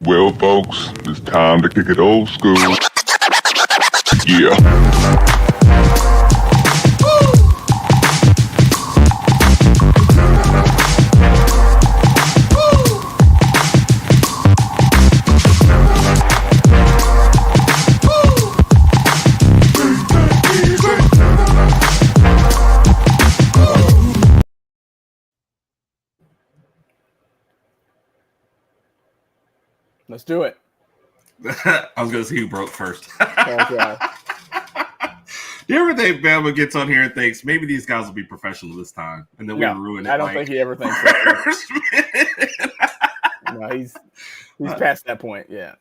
Well, folks, it's time to kick it old school. Yeah. Let's do it. I was going to see who broke first. Okay. Do you ever think Bama gets on here and thinks maybe these guys will be professional this time, and then we ruin it? I don't think he ever thinks that. No, he's past that point. Yeah.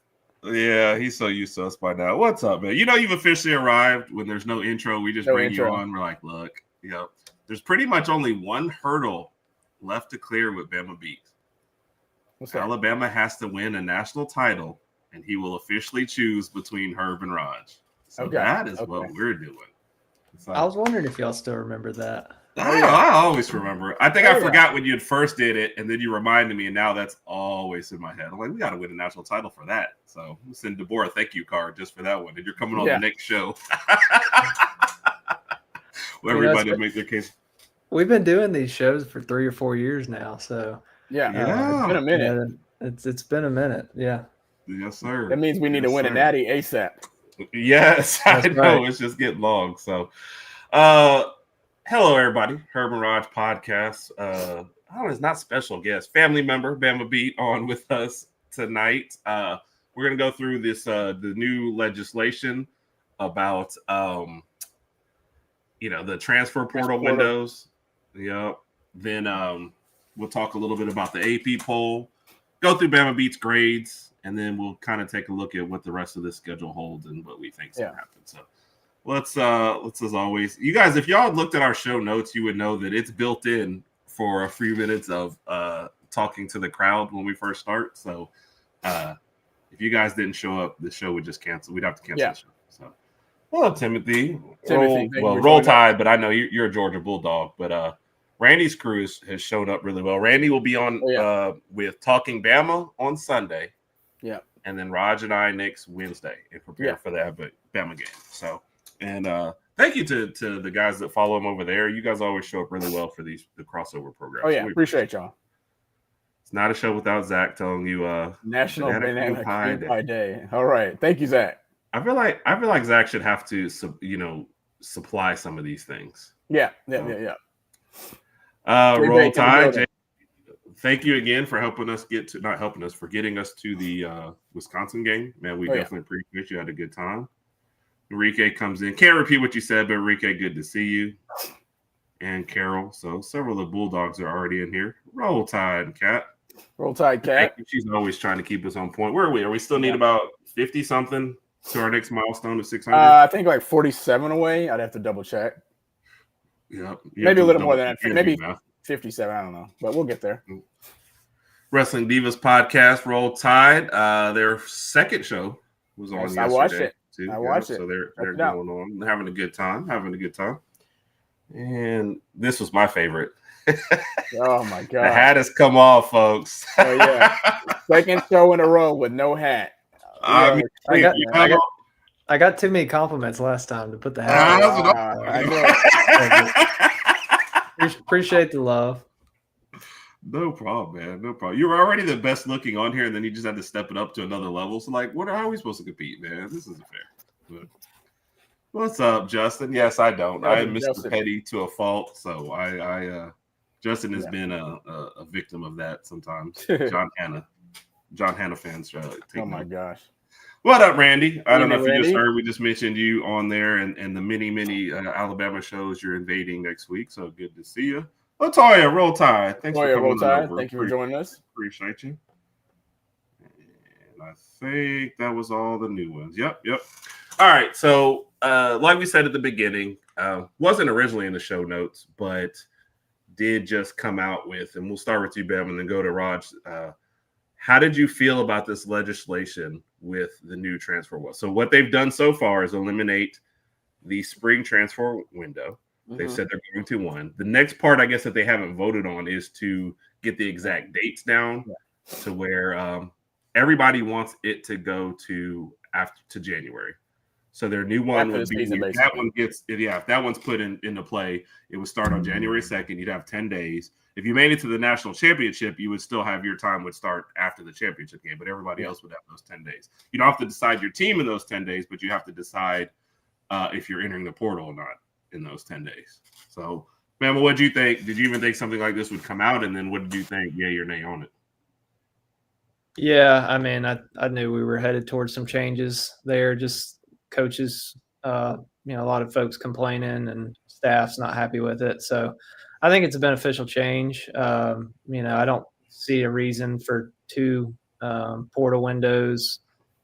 Yeah, he's so used to us by now. What's up, man? You know you've officially arrived when there's no intro. We just bring you on. We're like, look, there's pretty much only one hurdle left to clear with Bama Beat. Alabama has to win a national title, and he will officially choose between HerbnRodg. So that is what we're doing. So, I was wondering if y'all still remember that. I always remember. I think I forgot when you first did it, and then you reminded me, and now that's always in my head. I'm like, we got to win a national title for that. So we'll send Deborah a thank you card just for that one. And you're coming on the next show. Where everybody will make their case. We've been doing these shows for 3 or 4 years now, so it's been a minute. It's been a minute. Yeah. Yes, sir. That means we need to win a natty ASAP. Yes, I know. It's just getting long. So, hello, everybody. HerbnRodg Podcast. It's not special guest. Family member, Bama Beat, on with us tonight. We're going to go through this, the new legislation about, the transfer portal windows. Yep. Then, we'll talk a little bit about the AP poll, go through Bama Beat's grades, and then we'll kind of take a look at what the rest of this schedule holds and what we think is going to happen. So let's as always, you guys, if y'all looked at our show notes, you would know that it's built in for a few minutes of talking to the crowd when we first start. So if you guys didn't show up, the show would just cancel. We'd have to cancel the show. So, well, Timothy, roll Tide, but I know you're a Georgia Bulldog, but Randy's crew has shown up really well. Randy will be on with Talking Bama on Sunday. Yeah. And then Rodg and I next Wednesday and prepare for the Bama game. So, and thank you to the guys that follow him over there. You guys always show up really well for the crossover programs. Oh, yeah. Appreciate y'all. It's not a show without Zach telling you National Banana Pie Day. All right. Thank you, Zach. I feel like Zach should have to supply some of these things. Yeah. Roll Tide, Jay, thank you again for getting us to the Wisconsin game. Man, we definitely appreciate you. Had a good time. Enrique comes in. Can't repeat what you said, but Enrique, good to see you. And Carol. So several of the Bulldogs are already in here. Roll Tide, Cat. Roll Tide, Cat. She's always trying to keep us on point. Where are we? Are we still need about 50 something to our next milestone of 600? I think like 47 away. I'd have to double check. Yeah, maybe a little more than that. Maybe 57. I don't know, but we'll get there. Wrestling Divas podcast, Roll Tide. Their second show was on yesterday. I watched it. Too. I watched it. So they're going on, having a good time. And this was my favorite. Oh my god! The hat has come off, folks. Oh yeah, second show in a row with no hat. I got too many compliments last time to put the hat on. I know. Appreciate the love. No problem, man. No problem. You were already the best looking on here, and then you just had to step it up to another level. So, how are we supposed to compete, man? This isn't fair. But what's up, Justin? Yes, I don't. I am Mr. Petty to a fault. So Justin has been a victim of that sometimes. John Hanna fans try to take. Oh my gosh. What up, Randy? I don't know if you just heard. We just mentioned you on there and the many Alabama shows you're invading next week. So good to see you. Latoya, Roll Tide. Thanks for coming over. Thank you for joining us. Appreciate you. And I think that was all the new ones. Yep. All right. So, like we said at the beginning, wasn't originally in the show notes, but did just come out with, and we'll start with you, Bam, and then go to Rodg. How did you feel about this legislation with the new transfer wall? So what they've done so far is eliminate the spring transfer window. They said they're going to one. The next part, I guess, that they haven't voted on is to get the exact dates down to where everybody wants it to go to January. So their new one After would the be season, if that one gets if that one's put into play, it would start on January 2nd. You'd have 10 days. If you made it to the national championship, you would still have your time would start after the championship game, but everybody else would have those 10 days. You don't have to decide your team in those 10 days, but you have to decide if you're entering the portal or not in those 10 days. So, Bama, what did you think? Did you even think something like this would come out? And then what did you think? Yay or nay on it? Yeah, I mean, I knew we were headed towards some changes there. Just coaches, a lot of folks complaining and staff's not happy with it. So I think it's a beneficial change. I don't see a reason for two portal windows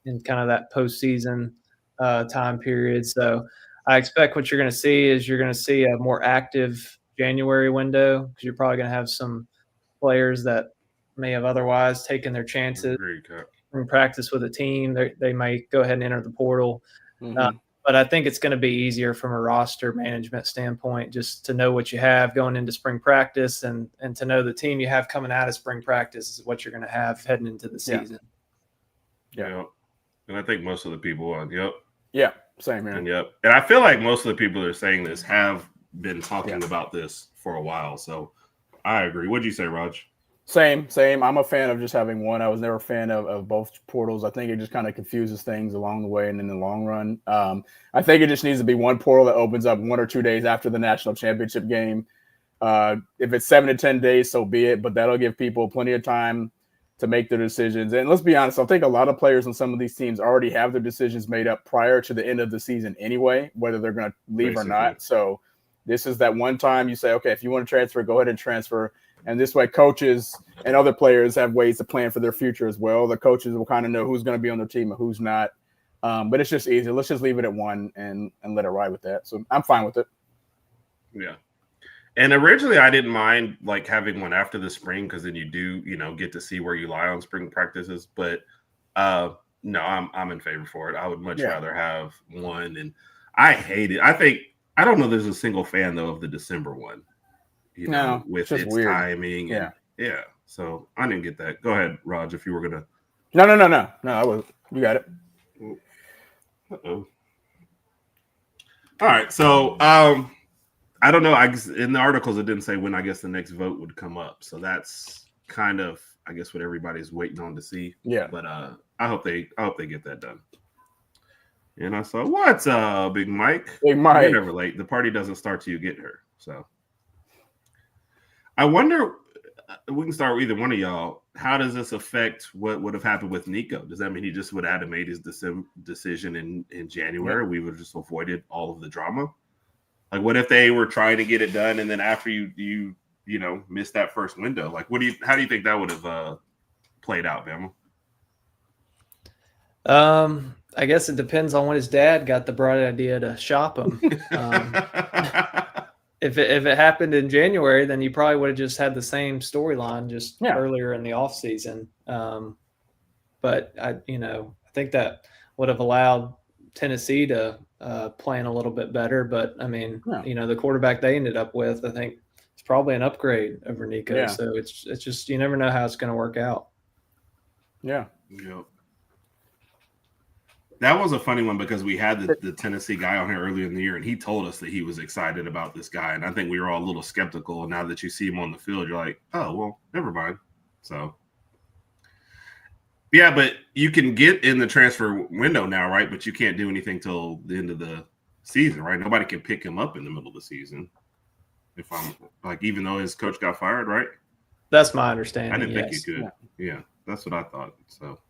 in kind of that postseason time period. So I expect what you're going to see is you're going to see a more active January window because you're probably going to have some players that may have otherwise taken their chances in practice with a team. They might go ahead and enter the portal. But I think it's going to be easier from a roster management standpoint just to know what you have going into spring practice and to know the team you have coming out of spring practice is what you're going to have heading into the season. Yeah. And I think most of the people Yeah, same here. And I feel like most of the people that are saying this have been talking about this for a while. So I agree. What'd you say, Rodg? Same. I'm a fan of just having one. I was never a fan of both portals. I think it just kind of confuses things along the way and in the long run. I think it just needs to be one portal that opens up 1 or 2 days after the national championship game. If it's 7 to 10 days, so be it. But that'll give people plenty of time to make their decisions. And let's be honest, I think a lot of players on some of these teams already have their decisions made up prior to the end of the season anyway, whether they're going to leave or not. So this is that one time you say, okay, if you want to transfer, go ahead and transfer. And this way, coaches and other players have ways to plan for their future as well. The coaches will kind of know who's going to be on their team and who's not. But it's just easy. Let's just leave it at one and let it ride with that. So I'm fine with it. Yeah. And originally, I didn't mind like having one after the spring because then you do, get to see where you lie on spring practices. But no, I'm in favor for it. I would much rather have one. And I hate it. I don't know. There's a single fan though of the December one. With its weird timing. Yeah. So I didn't get that. Go ahead, Rodg, if you were gonna. No. I was. You got it. Uh-oh. All right. So I don't know. In the articles it didn't say when I guess the next vote would come up. So that's kind of what everybody's waiting on to see. Yeah. But I hope they get that done. And I saw what's up, Big Mike. Big Mike. You're never late. The party doesn't start till you get here. So. I wonder, we can start with either one of y'all. How does this affect what would have happened with Nico? Does that mean he just would have made his decision in January? We would have just avoided all of the drama? Like, what if they were trying to get it done and then after you missed that first window? Like, how do you think that would have played out, Bama? I guess it depends on when his dad got the bright idea to shop him. If it happened in January, then you probably would have just had the same storyline just earlier in the off season. But I think that would have allowed Tennessee to plan a little bit better. But I mean, the quarterback they ended up with, I think it's probably an upgrade over Nico. Yeah. So it's just, you never know how it's going to work out. Yeah. Yep. That was a funny one because we had the Tennessee guy on here earlier in the year, and he told us that he was excited about this guy. And I think we were all a little skeptical. And now that you see him on the field, you're like, oh, well, never mind. So, yeah, but you can get in the transfer window now, right? But you can't do anything till the end of the season, right? Nobody can pick him up in the middle of the season. If I'm like, even though his coach got fired, right? That's my understanding. I didn't think you could. Yeah, that's what I thought. So.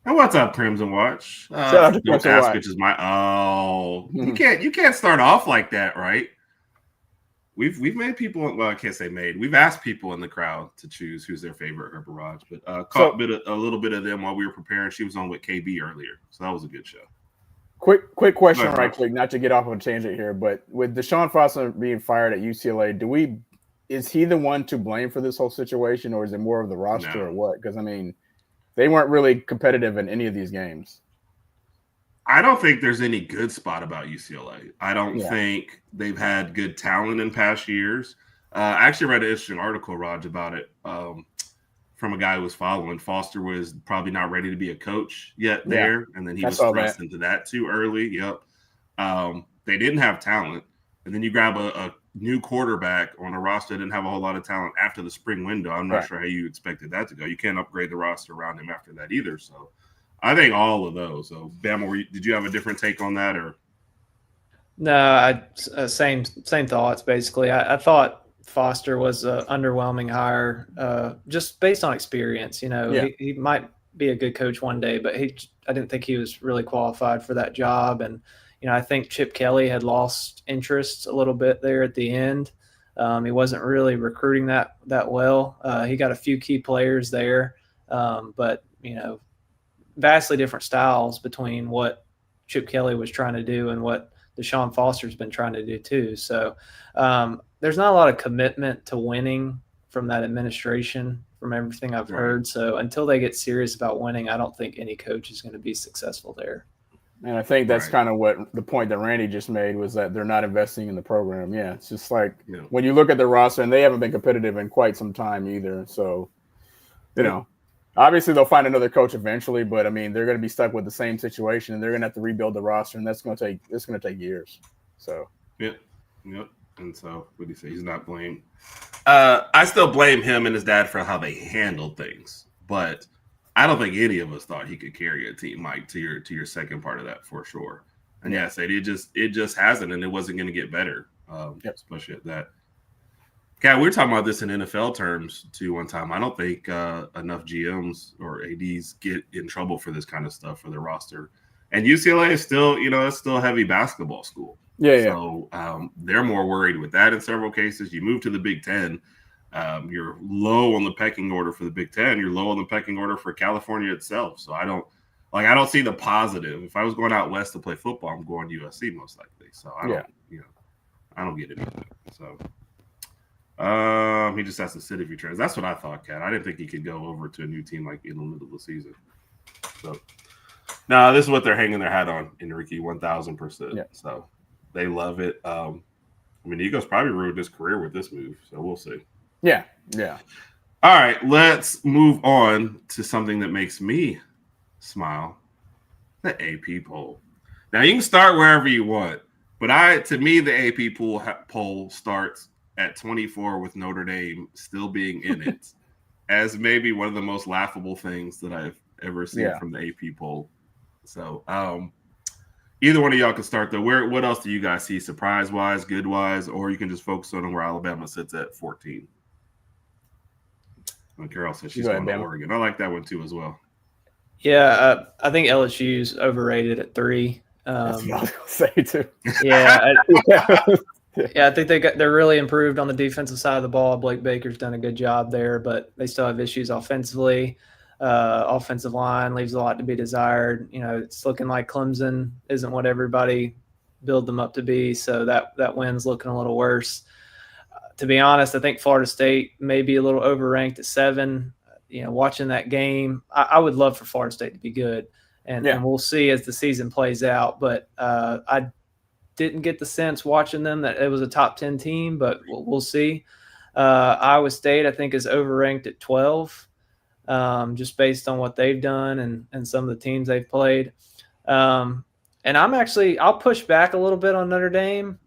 And what's up, Crimson Watch? Shout out to Crimson Watch. Which is you can't start off like that, right? We've made people. Well, I can't say made. We've asked people in the crowd to choose who's their favorite HerbnRodg, but caught a little bit of them while we were preparing. She was on with KB earlier, so that was a good show. Quick question, right quick, not to get off on a tangent here, but with Deshaun Foster being fired at UCLA, is he the one to blame for this whole situation, or is it more of the roster or what? Because I mean. They weren't really competitive in any of these games. I don't think there's any good spot about UCLA. I don't think they've had good talent in past years. I actually read an interesting article, Rodg, about it from from a guy who was following. Foster was probably not ready to be a coach yet there, and then he was thrust into that too early. Yep. They didn't have talent, and then you grab a new quarterback on a roster that didn't have a whole lot of talent after the spring window. I'm not sure how you expected that to go. You can't upgrade the roster around him after that either. So I think all of those. So Bama, did you have a different take on that, or? No, same thoughts basically. I thought Foster was an underwhelming hire, just based on experience. He might be a good coach one day, but I didn't think he was really qualified for that job. And I think Chip Kelly had lost interest a little bit there at the end. He wasn't really recruiting that well. He got a few key players there, but vastly different styles between what Chip Kelly was trying to do and what Deshaun Foster's been trying to do too. So there's not a lot of commitment to winning from that administration, from everything I've heard. So until they get serious about winning, I don't think any coach is going to be successful there. And I think that's kind of what the point that Randy just made was that they're not investing in the program. Yeah, it's just like when you look at the roster, and they haven't been competitive in quite some time either. So, obviously they'll find another coach eventually, but I mean they're going to be stuck with the same situation, and they're going to have to rebuild the roster, and it's going to take years. So yep. And so what do you say? He's not blamed. I still blame him and his dad for how they handled things, but I don't think any of us thought he could carry a team, Mike, to your second part of that for sure. And yes, it just hasn't, and it wasn't going to get better, especially at that. Kat, we were talking about this in NFL terms too one time. I don't think enough GMs or ADs get in trouble for this kind of stuff for their roster. And UCLA is still, it's still a heavy basketball school. So they're more worried with that in several cases. You move to the Big Ten. You're low on the pecking order for the Big Ten. You're low on the pecking order for California itself. So I don't see the positive. If I was going out west to play football, I'm going to USC most likely. So I don't get it either. So he just has to sit if he tries. That's what I thought, Kat. I didn't think he could go over to a new team like in the middle of the season. So no, this is what they're hanging their hat on, Enrique, 1,000%. Yeah. So they love it. The Eagles probably ruined his career with this move. So we'll see. Yeah. All right, let's move on to something that makes me smile, the AP poll. Now, you can start wherever you want, but to me, the AP poll starts at 24 with Notre Dame still being in it as maybe one of the most laughable things that I've ever seen from the AP poll. So either one of y'all can start, though. What else do you guys see surprise-wise, good-wise, or you can just focus on where Alabama sits at 14? And Carol says she's going to Oregon. I like that one, too, as well. Yeah, I think LSU's overrated at 3. That's what I was going to say, too. Yeah. I think they're really improved on the defensive side of the ball. Blake Baker's done a good job there, but they still have issues offensively. Offensive line leaves a lot to be desired. It's looking like Clemson isn't what everybody built them up to be, so that win's looking a little worse. To be honest, I think Florida State may be a little overranked at 7. Watching that game, I would love for Florida State to be good, and we'll see as the season plays out. But I didn't get the sense watching them that it was a top 10 team, but we'll see. Iowa State, I think, is overranked at 12, just based on what they've done and some of the teams they've played. And I'll push back a little bit on Notre Dame.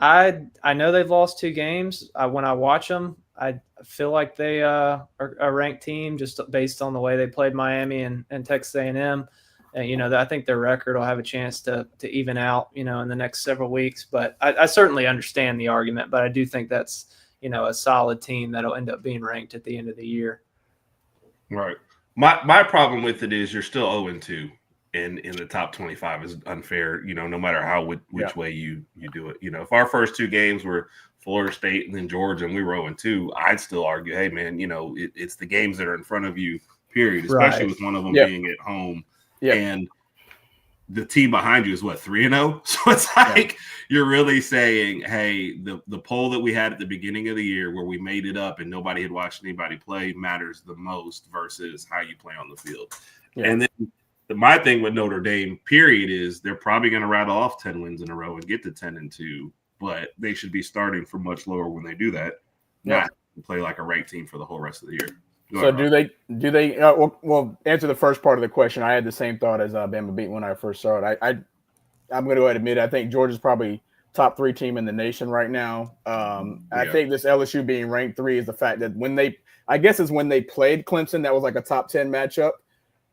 I know they've lost 2 games. When I watch them, I feel like they are a ranked team just based on the way they played Miami and Texas A&M. I think their record will have a chance to even out, in the next several weeks. But I certainly understand the argument, but I do think that's, a solid team that'll end up being ranked at the end of the year. Right. My problem with it is you're still 0-2 in the top 25 is unfair, no matter which way you do it. If our first 2 games were Florida State and then Georgia and we were 0-2, I'd still argue, hey, man, it's the games that are in front of you, period, especially with one of them being at home. And the team behind you is 3-0. So it's like you're really saying, hey, the poll that we had at the beginning of the year where we made it up and nobody had watched anybody play matters the most versus how you play on the field. And then my thing with Notre Dame, period, is they're probably going to rattle off 10 wins in a row and get to 10-2, but they should be starting from much lower when they do that. Not play like a ranked team for the whole rest of the year. Go So ahead, do they well, answer the first part of the question. I had the same thought as Bama Beat when I first saw it. I'm going to go ahead and admit it. I think Georgia's probably top 3 team in the nation right now. I think this LSU being ranked 3 is the fact that when they played Clemson, that was like a top 10 matchup.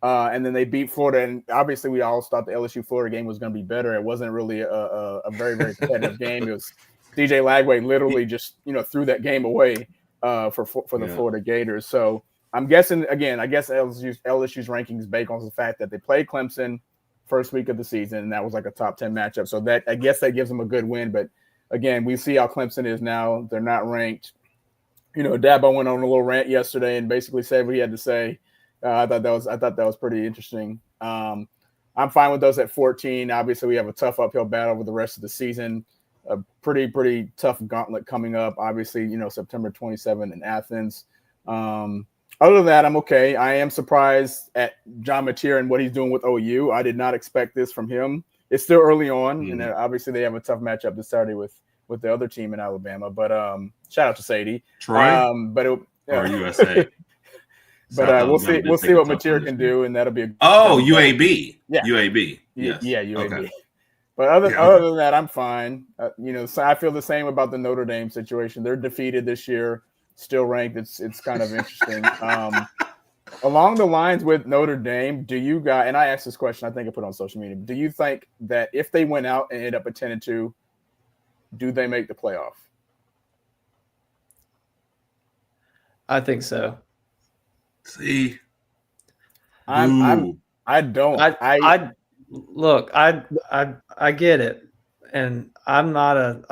And then they beat Florida, and obviously we all thought the LSU-Florida game was going to be better. It wasn't really a very, very competitive game. It was DJ Lagway literally just threw that game away for the Florida Gators. So I'm guessing again. I guess LSU's rankings based on the fact that they played Clemson first week of the season, and that was like a top 10 matchup. So that I guess that gives them a good win. But again, we see how Clemson is now. They're not ranked. Dabo went on a little rant yesterday and basically said what he had to say. I thought that was pretty interesting. I'm fine with those at 14. Obviously, we have a tough uphill battle over the rest of the season. A pretty tough gauntlet coming up. Obviously, September 27th in Athens. Other than that, I'm okay. I am surprised at John Mateer and what he's doing with OU. I did not expect this from him. It's still early on, and obviously they have a tough matchup this Saturday with the other team in Alabama. But shout out to Sadie. Troy, or USA. But we'll see what Mateer can do, and that'll be UAB. Yeah. UAB. Yes. Yeah, UAB. Okay. But other than that, I'm fine. So I feel the same about the Notre Dame situation. They're defeated this year, still ranked. It's kind of interesting. Along the lines with Notre Dame, do you guys? And I asked this question. I think I put it on social media. Do you think that if they went out and ended up at 10-2, do they make the playoff? I think so. See, I don't. I get it, and I'm not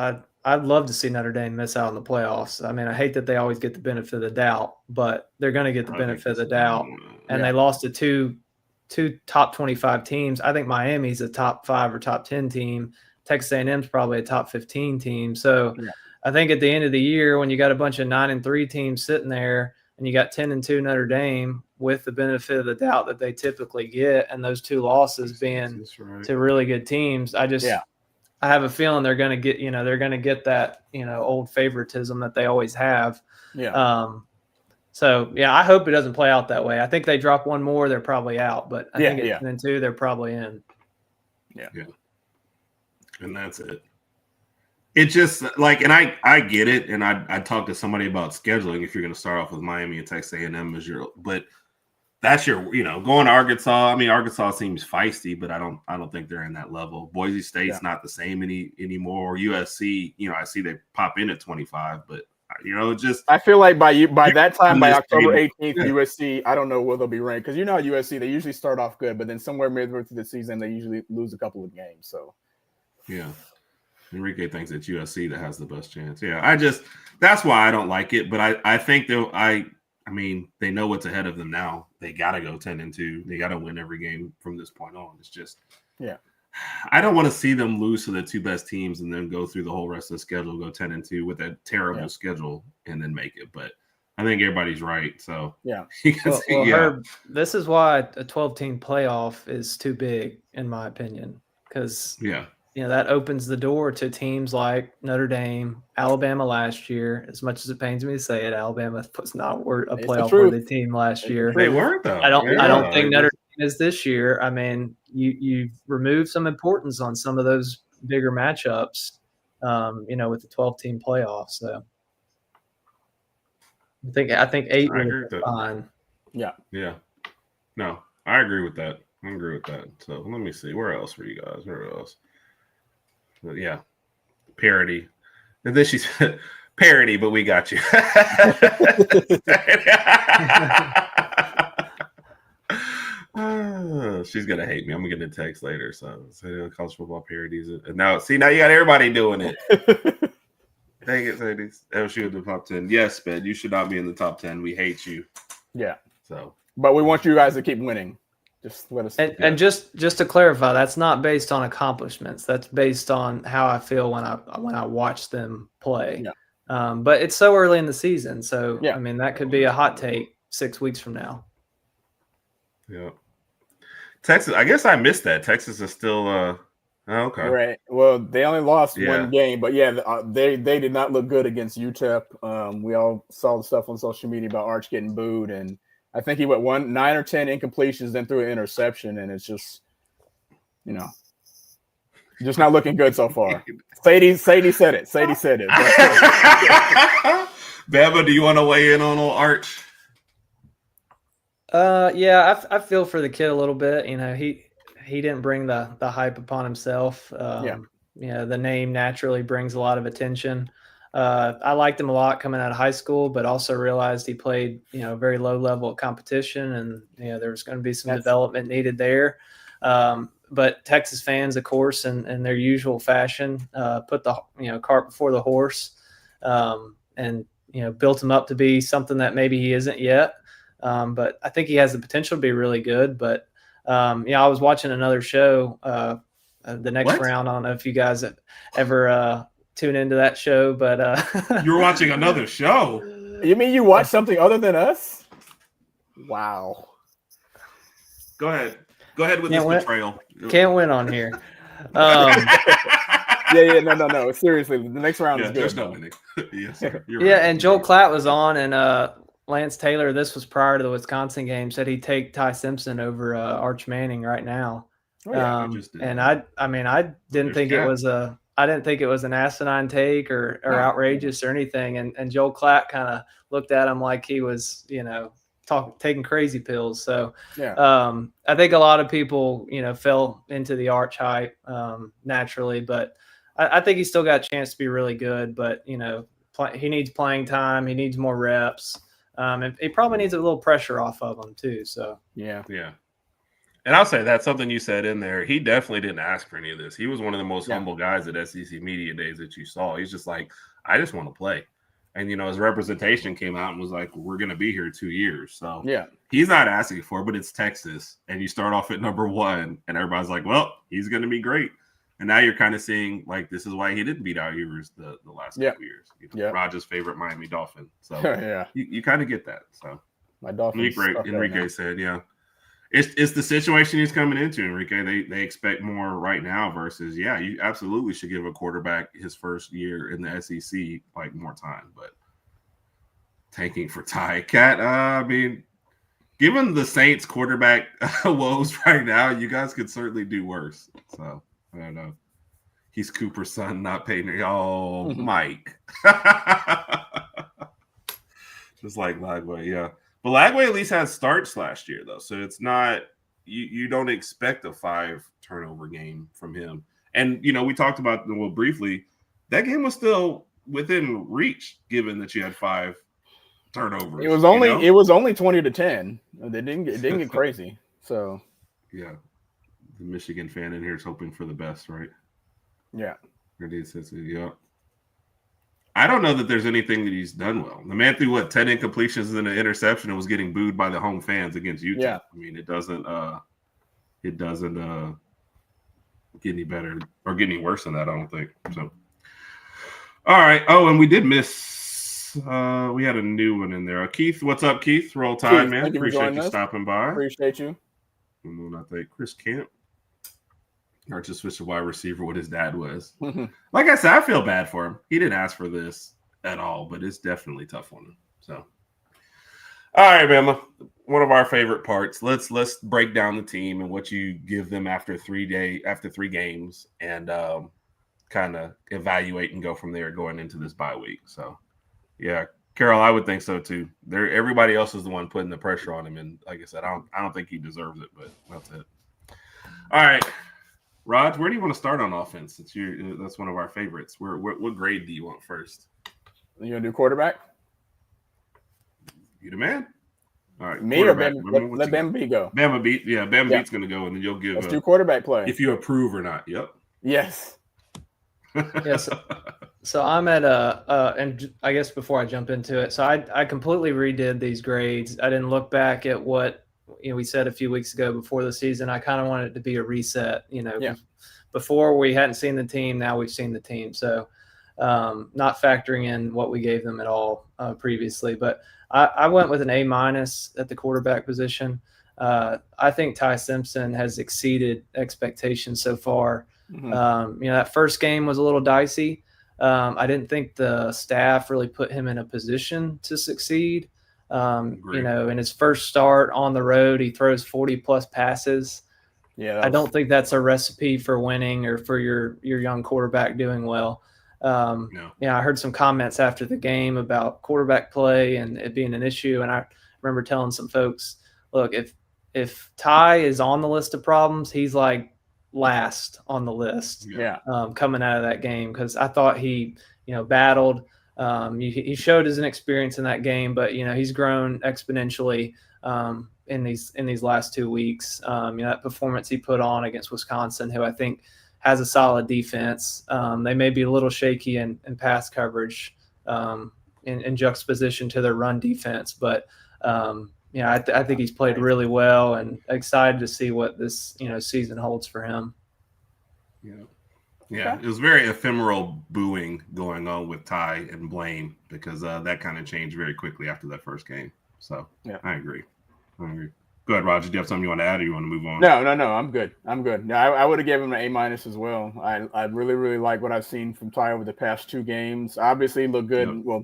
I'd love to see Notre Dame miss out on the playoffs. I mean, I hate that they always get the benefit of the doubt, but they're going to get the benefit of the doubt. And they lost to two top 25 teams. I think Miami's a top 5 or top 10 team. Texas A&M's probably a top 15 team. So I think at the end of the year, when you got a bunch of 9-3 teams sitting there, and you got 10-2 Notre Dame with the benefit of the doubt that they typically get, and those 2 losses being to really good teams, I have a feeling they're going to get that old favoritism that they always have. So I hope it doesn't play out that way. I think they drop one more, they're probably out, but I think at 10-2 they're probably in. Yeah, and that's it. It's just like, and I get it, and I talked to somebody about scheduling. If you're going to start off with Miami and Texas A&M as but that's your, going to Arkansas. I mean, Arkansas seems feisty, but I don't think they're in that level. Boise State's not the same anymore. USC, I see they pop in at 25, but I feel like by that time, by October 18th, USC, I don't know where they'll be ranked, because USC, they usually start off good, but then somewhere midway through the season, they usually lose a couple of games. So Enrique thinks it's USC that has the best chance. That's why I don't like it. But I think I mean, they know what's ahead of them now. They got to go 10-2. They got to win every game from this point on. It's just, I don't want to see them lose to the 2 best teams and then go through the whole rest of the schedule, go 10-2 with a terrible schedule and then make it. But I think everybody's right. So Herb, this is why a 12-team playoff is too big, in my opinion, because that opens the door to teams like Notre Dame, Alabama last year. As much as it pains me to say it, Alabama was not a playoff-worthy team last year. They weren't, though. I don't think Notre Dame is this year. I mean, you've removed some importance on some of those bigger matchups, with the 12-team playoff. So I think 8 would be fine. Yeah. No, I agree with that. So let me see. Where else were you guys? Where else? But parody. And then she said parody, but we got you. She's gonna hate me. I'm gonna get a text later. So college football parodies. And now you got everybody doing it. Dang it, ladies. LSU in the top 10. Yes, Ben, you should not be in the top 10. We hate you. Yeah. So, but we want you guys to keep winning. Just let us. And just to clarify, that's not based on accomplishments. That's based on how I feel when I watch them play. But it's so early in the season, so I mean that could be a hot take 6 weeks from now. Yeah. Texas. I guess I missed that. Texas is still Oh, okay. Right. Well, they only lost Yeah. one game, but yeah, they did not look good against UTEP. We all saw the stuff on social media about Arch getting booed, and I think he went 9 or 10 incompletions, then threw an interception, and it's just, just not looking good so far. Sadie said it. Sadie said it. Bama, do you want to weigh in on old Arch? Yeah, I feel for the kid a little bit. He didn't bring the hype upon himself. The name naturally brings a lot of attention. I liked him a lot coming out of high school, but also realized he played, very low level of competition, and there was going to be some development needed there. But Texas fans, of course, in their usual fashion, put the cart before the horse, and built him up to be something that maybe he isn't yet. But I think he has the potential to be really good. But I was watching another show, the next round. I don't know if you guys have ever tune into that show, but you were watching another show. You mean you watched something other than us? Wow. Go ahead with this betrayal. Can't win on here. No. Seriously, the next round is good. There's no winning. Yes, sir. You're right. And Joel Klatt was on, and Lance Taylor, this was prior to the Wisconsin game, said he'd take Ty Simpson over Arch Manning right now. And I didn't think it was an asinine take or outrageous or anything. And Joel Klatt kind of looked at him like he was, taking crazy pills. So I think a lot of people, fell into the Arch hype naturally, but I think he's still got a chance to be really good. But he needs playing time. He needs more reps. And he probably needs a little pressure off of him too. So yeah. And I'll say that's something you said in there. He definitely didn't ask for any of this. He was one of the most humble guys at SEC Media Days that you saw. He's just like, I just want to play. And, his representation came out and was like, we're going to be here 2 years. So he's not asking for it, but it's Texas. And you start off at number 1 and everybody's like, well, he's going to be great. And now you're kind of seeing like, this is why he didn't beat out Ewers the last couple years. Rodg's favorite Miami Dolphin. So you kind of get that. So my Dolphins. Enrique said, It's the situation he's coming into, Enrique. They expect more right now versus, you absolutely should give a quarterback his first year in the SEC like more time. But tanking for Ty Cat, given the Saints quarterback woes right now, you guys could certainly do worse. So I don't know. He's Cooper's son, not Peyton. Oh, Mike. Just like Lagway, But Lagway at least had starts last year, though. So it's not you don't expect a 5 turnover game from him. And, we talked about, briefly, that game was still within reach, given that you had 5 turnovers. It was only 20-10. It didn't get crazy. So the Michigan fan in here is hoping for the best, right? Yeah. I don't know that there's anything that he's done well. The man threw 10 incompletions and an interception and was getting booed by the home fans against Utah. Yeah. It doesn't get any better or get any worse than that, I don't think. So all right. Oh, and we did miss we had a new one in there. Keith, what's up, Keith? Roll Tide, man. Appreciate you stopping by. Appreciate you. And then I think Chris Camp. Or just switch to wide receiver what his dad was. Like I said, I feel bad for him. He didn't ask for this at all, but it's definitely tough on him. So, all right, Bama. One of our favorite parts. Let's break down the team and what you give them after 3 games, and kind of evaluate and go from there going into this bye week. So, Carol, I would think so too. Everybody else is the one putting the pressure on him, and like I said, I don't think he deserves it, but that's it. All right. Rodg, where do you want to start on offense? That's one of our favorites. What grade do you want first? You gonna do quarterback? You the man. All right, me or Bama? Let Bama Beat go. Bama Beat, Bama Beat's gonna go, and then you'll give. Let's do quarterback play. If you approve or not. Yep. Yes. Yes. So I'm at and I guess before I jump into it, so I completely redid these grades. I didn't look back at what we said a few weeks ago before the season. I kind of wanted it to be a reset. Before we hadn't seen the team, now we've seen the team. So not factoring in what we gave them at all previously. But I went with an A- at the quarterback position. I think Ty Simpson has exceeded expectations so far. That first game was a little dicey. I didn't think the staff really put him in a position to succeed. In his first start on the road, he throws 40-plus passes. Yeah, I don't think that's a recipe for winning or for your young quarterback doing well. No. I heard some comments after the game about quarterback play and it being an issue. And I remember telling some folks, look, if Ty is on the list of problems, he's like last on the list. Yeah. Coming out of that game, because I thought he, battled. He showed his inexperience in that game, but he's grown exponentially in these last 2 weeks. That performance he put on against Wisconsin, who I think has a solid defense. They may be a little shaky in pass coverage in juxtaposition to their run defense, but I think he's played really well, and excited to see what this season holds for him. Yeah, it was very ephemeral booing going on with Ty and Blaine, because that kind of changed very quickly after that first game. So yeah, I agree. Go ahead, Roger. Do you have something you want to add, or you want to move on? No. I'm good. No, I would have given him an A- as well. I really, really like what I've seen from Ty over the past 2 games. Obviously, he looked good. Yep. Well,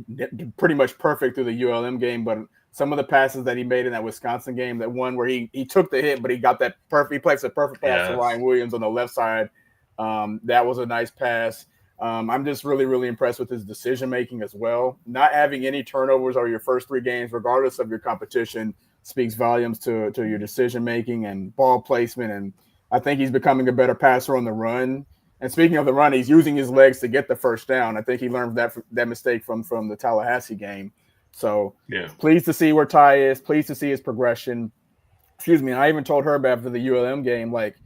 pretty much perfect through the ULM game, but some of the passes that he made in that Wisconsin game, that one where he took the hit, but he got that perfect. He placed a perfect pass to Ryan Williams on the left side. That was a nice pass. I'm just really, really impressed with his decision making as well. Not having any turnovers over your first 3 games, regardless of your competition, speaks volumes to your decision making and ball placement. And I think he's becoming a better passer on the run. And speaking of the run, he's using his legs to get the first down. I think he learned that mistake from the Tallahassee game. So pleased to see where Ty is. Pleased to see his progression. Excuse me. And I even told Herb after the ULM game, like,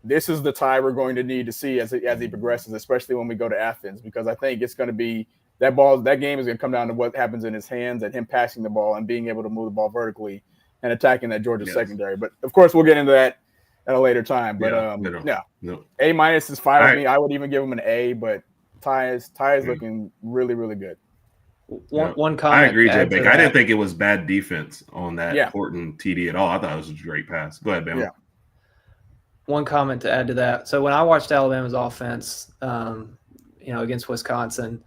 this is the Ty we're going to need to see as he progresses, especially when we go to Athens, because I think it's going to be that game is going to come down to what happens in his hands and him passing the ball and being able to move the ball vertically and attacking that Georgia secondary. But of course, we'll get into that at a later time. But A- is fine with me. I would even give him an A, but Ty is looking really, really good. One comment. I agree, Jay Baker. I didn't think it was bad defense on that Horton TD at all. I thought it was a great pass. Go ahead, Ben. Yeah. One comment to add to that. So when I watched Alabama's offense, against Wisconsin,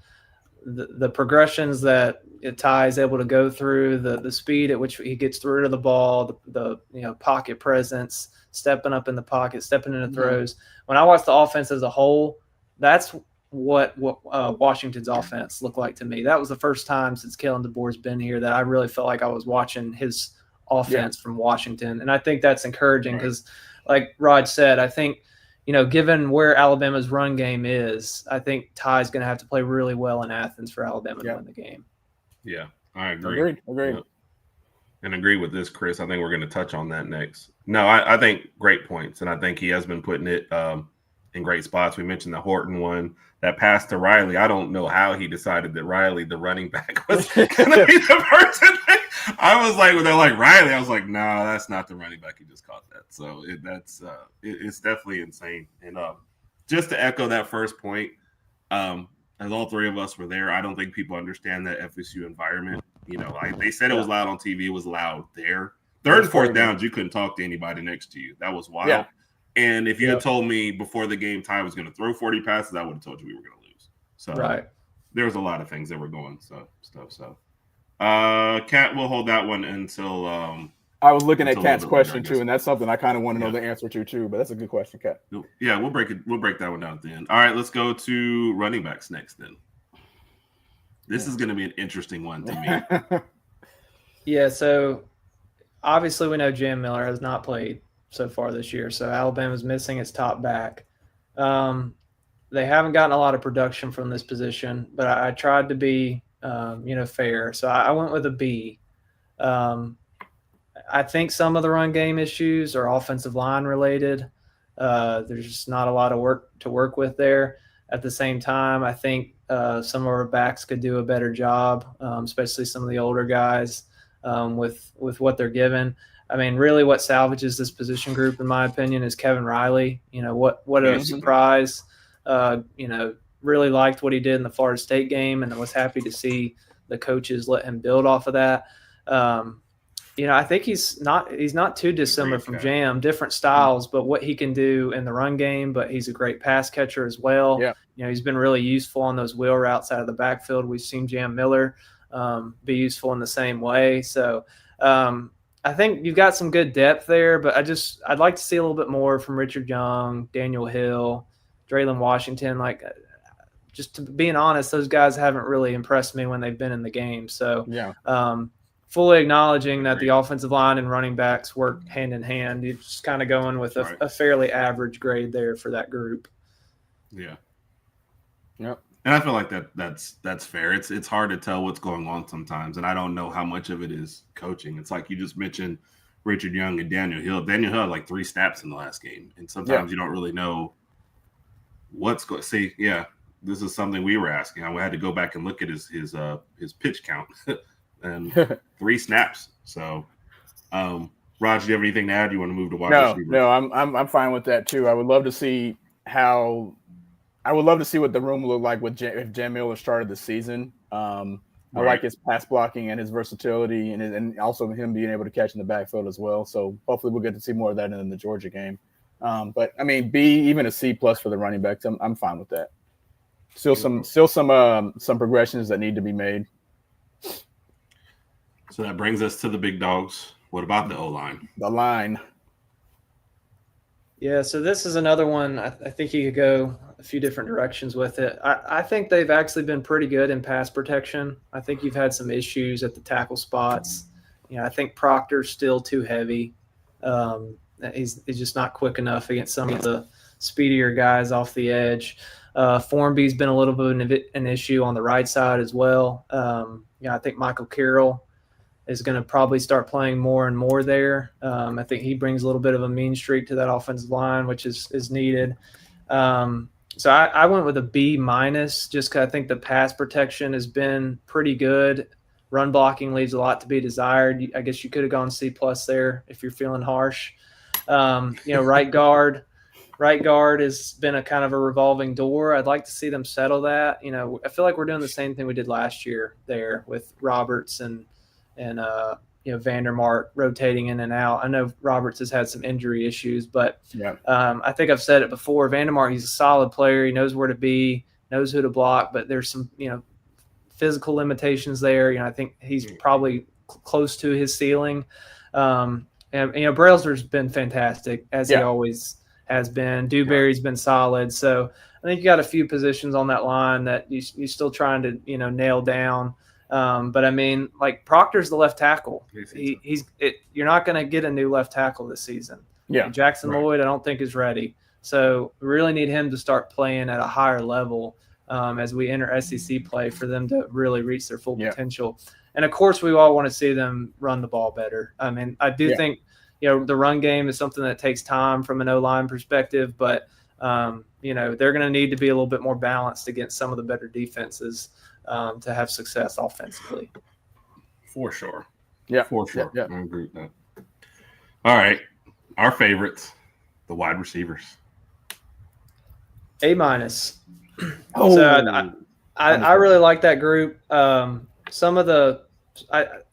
the progressions that Ty is able to go through, the speed at which he gets through to the ball, the pocket presence, stepping up in the pocket, stepping into throws. When I watched the offense as a whole, that's what Washington's offense looked like to me. That was the first time since Kalen DeBoer's been here that I really felt like I was watching his offense from Washington. And I think that's encouraging because, like Rod said, I think, given where Alabama's run game is, I think Ty's going to have to play really well in Athens for Alabama to win the game. Yeah, I agree. Agreed. Yeah. And agree with this, Chris. I think we're going to touch on that next. No, I think great points, and I think he has been putting it in great spots. We mentioned the Horton one, that pass to Riley. I don't know how he decided that Riley, the running back, was going to be the person. I was like, when they're like Riley, I was like, no, that's not the running back. He just caught that. So it's definitely insane. And just to echo that first point, as all 3 of us were there, I don't think people understand that FSU environment. They said it was loud on TV. It was loud there. Third and fourth downs, you couldn't talk to anybody next to you. That was wild. Yeah. And if you had told me before the game Ty was going to throw 40 passes, I would have told you we were going to lose. So there was a lot of things that were going So Kat, we'll hold that one until I was looking at Kat's question too, and that's something I kind of want to know the answer to too. But that's a good question, Kat. Yeah, we'll break that one down at the end. All right, let's go to running backs next. Then this is going to be an interesting one to me. Yeah, so obviously we know Jam Miller has not played so far this year, so Alabama's missing its top back. They haven't gotten a lot of production from this position, but I tried to be fair. So I went with a B. I think some of the run game issues are offensive line related. There's just not a lot of work to work with there. At the same time, I think some of our backs could do a better job, especially some of the older guys with what they're given. I mean, really what salvages this position group, in my opinion, is Kevin Riley. What a surprise. Really liked what he did in the Florida State game, and I was happy to see the coaches let him build off of that. I think he's not too dissimilar from Jam, different styles, but what he can do in the run game, but he's a great pass catcher as well. Yeah. He's been really useful on those wheel routes out of the backfield. We've seen Jam Miller be useful in the same way. So I think you've got some good depth there, but I'd like to see a little bit more from Richard Young, Daniel Hill, Draylon Washington. Like, just to being honest, those guys haven't really impressed me when they've been in the game. So yeah. Fully acknowledging that the offensive line and running backs work hand in hand. You're just kind of going with a fairly average grade there for that group. Yeah. Yep. And I feel like that's fair. It's hard to tell what's going on sometimes, and I don't know how much of it is coaching. It's like you just mentioned Richard Young and Daniel Hill. Daniel Hill had like 3 snaps in the last game, and sometimes you don't really know what's going. See, yeah, this is something we were asking. I had to go back and look at his pitch count. And 3 snaps. So, Raj, do you have anything to add? You want to move to wide receiver? No, I'm fine with that too. I would love to see what the room looked like if Jam Miller started the season. I like his pass blocking and his versatility, and also him being able to catch in the backfield as well. So hopefully we'll get to see more of that in the Georgia game. But I mean, even a C+ for the running backs. I'm fine with that. Still some progressions that need to be made. So that brings us to the big dogs. What about the O-line? The line. Yeah, so this is another one. I think you could go a few different directions with it. I think they've actually been pretty good in pass protection. I think you've had some issues at the tackle spots. I think Proctor's still too heavy. He's just not quick enough against some of the speedier guys off the edge. Formby's been a little bit of an issue on the right side as well. I think Michael Carroll is going to probably start playing more and more there. I think he brings a little bit of a mean streak to that offensive line, which is needed. So I went with a B- just because I think the pass protection has been pretty good. Run blocking leaves a lot to be desired. I guess you could have gone C+ there if you're feeling harsh. Right guard has been a kind of a revolving door. I'd like to see them settle that. I feel like we're doing the same thing we did last year there with Roberts and Vandermark rotating in and out. I know Roberts has had some injury issues, but I think I've said it before. Vandermark, he's a solid player. He knows where to be, knows who to block, but there's some physical limitations there. I think he's probably close to his ceiling. And Brailsford's been fantastic, as he always has been. Dewberry's been solid. So I think you got a few positions on that line that you're still trying to nail down. But I mean, like Proctor's the left tackle. You're not going to get a new left tackle this season. Yeah, Jackson Lloyd, I don't think is ready. So we really need him to start playing at a higher level as we enter SEC play for them to really reach their full potential. And of course, we all want to see them run the ball better. I mean, I do think the run game is something that takes time from an O-line perspective, but they're going to need to be a little bit more balanced against some of the better defenses. To have success offensively. For sure. Yeah. For sure. Yeah. I agree with that. All right. Our favorites, the wide receivers. A-. So I really like that group. Some of the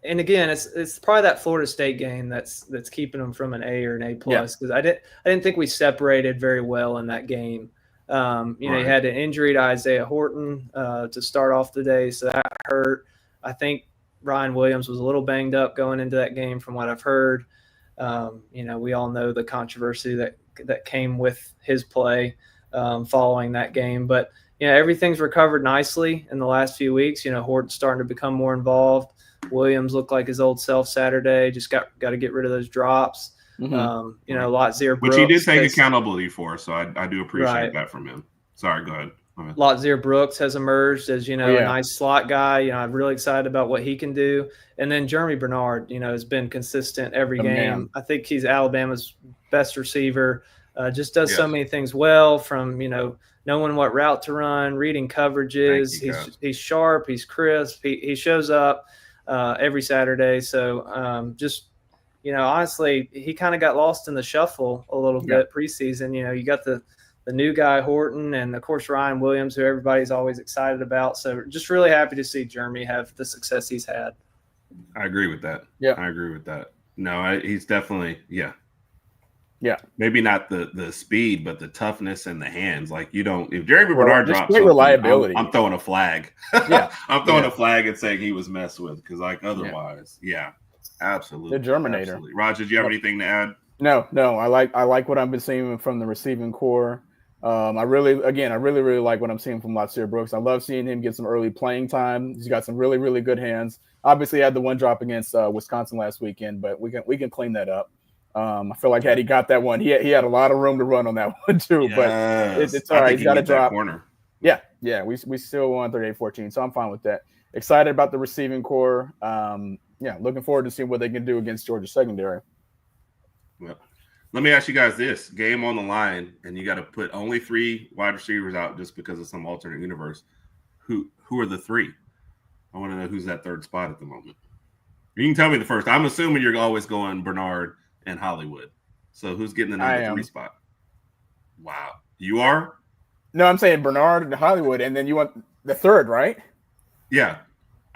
and again, it's probably that Florida State game that's keeping them from an A or an A+, because I didn't think we separated very well in that game. You had an injury to Isaiah Horton to start off the day, so that hurt. I think Ryan Williams was a little banged up going into that game from what I've heard. We all know the controversy that came with his play following that game. But, everything's recovered nicely in the last few weeks. Horton's starting to become more involved. Williams looked like his old self Saturday, just got to get rid of those drops. Mm-hmm. Lotzier Brooks. Which he did take accountability for, so I do appreciate that from him. Sorry, go ahead. Lotzier Brooks has emerged as, a nice slot guy. I'm really excited about what he can do. And then Jeremy Bernard, has been consistent every game. Man. I think he's Alabama's best receiver. Just does so many things well, from, knowing what route to run, reading coverages. He's sharp. He's crisp. He shows up every Saturday. So honestly, he kind of got lost in the shuffle a little bit preseason. You got the new guy, Horton, and, of course, Ryan Williams, who everybody's always excited about. So just really happy to see Jeremy have the success he's had. I agree with that. Yeah. I agree with that. No, he's definitely Yeah. Maybe not the speed, but the toughness and the hands. Like if Jeremy Bernard just drops great something, reliability. I'm throwing a flag. Yeah. I'm throwing a flag and saying he was messed with because otherwise, absolutely. The Germinator. Absolutely. Roger, did you have anything to add? No. I like what I've been seeing from the receiving core. I really like what I'm seeing from Latsir Brooks. I love seeing him get some early playing time. He's got some really, really good hands. Obviously, had the one drop against Wisconsin last weekend, but we can clean that up. I feel like had he got that one, he had a lot of room to run on that one too. Yes. But it's all right. He's got a drop. Corner. Yeah. We still won 38-14, so I'm fine with that. Excited about the receiving core. Looking forward to seeing what they can do against Georgia secondary. Yep. Let me ask you guys this: game on the line, and you got to put only 3 wide receivers out just because of some alternate universe. Who are the 3? I want to know who's that third spot at the moment. You can tell me the first. I'm assuming you're always going Bernard and Hollywood. So who's getting the number 3 spot? Wow. You are? No, I'm saying Bernard and Hollywood, and then you want the third, right? Yeah.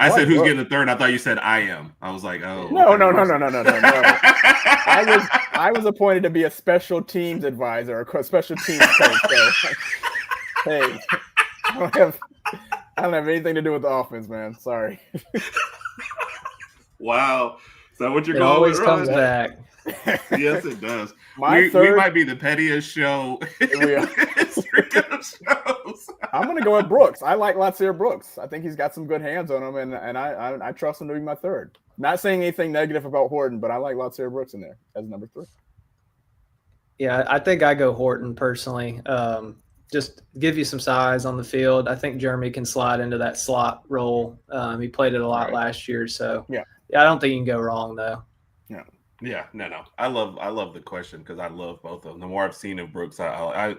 I said who's getting the third. I thought you said I am. I was like, oh. No. I was appointed to be a special teams advisor, a special teams coach. So, hey, I don't have anything to do with the offense, man. Sorry. Wow. Is that what you're It going always with? Comes back. Yes, it does. We might be the pettiest show. We are. I'm going to go with Brooks. I like Latsir Brooks. I think he's got some good hands on him, and I trust him to be my third. Not saying anything negative about Horton, but I like Latsir Brooks in there as number 3. Yeah, I think I go Horton personally. Just give you some size on the field. I think Jeremy can slide into that slot role. He played it a lot last year, so yeah, I don't think you can go wrong though. Yeah, no. I love the question because I love both of them. The more I've seen of Brooks, I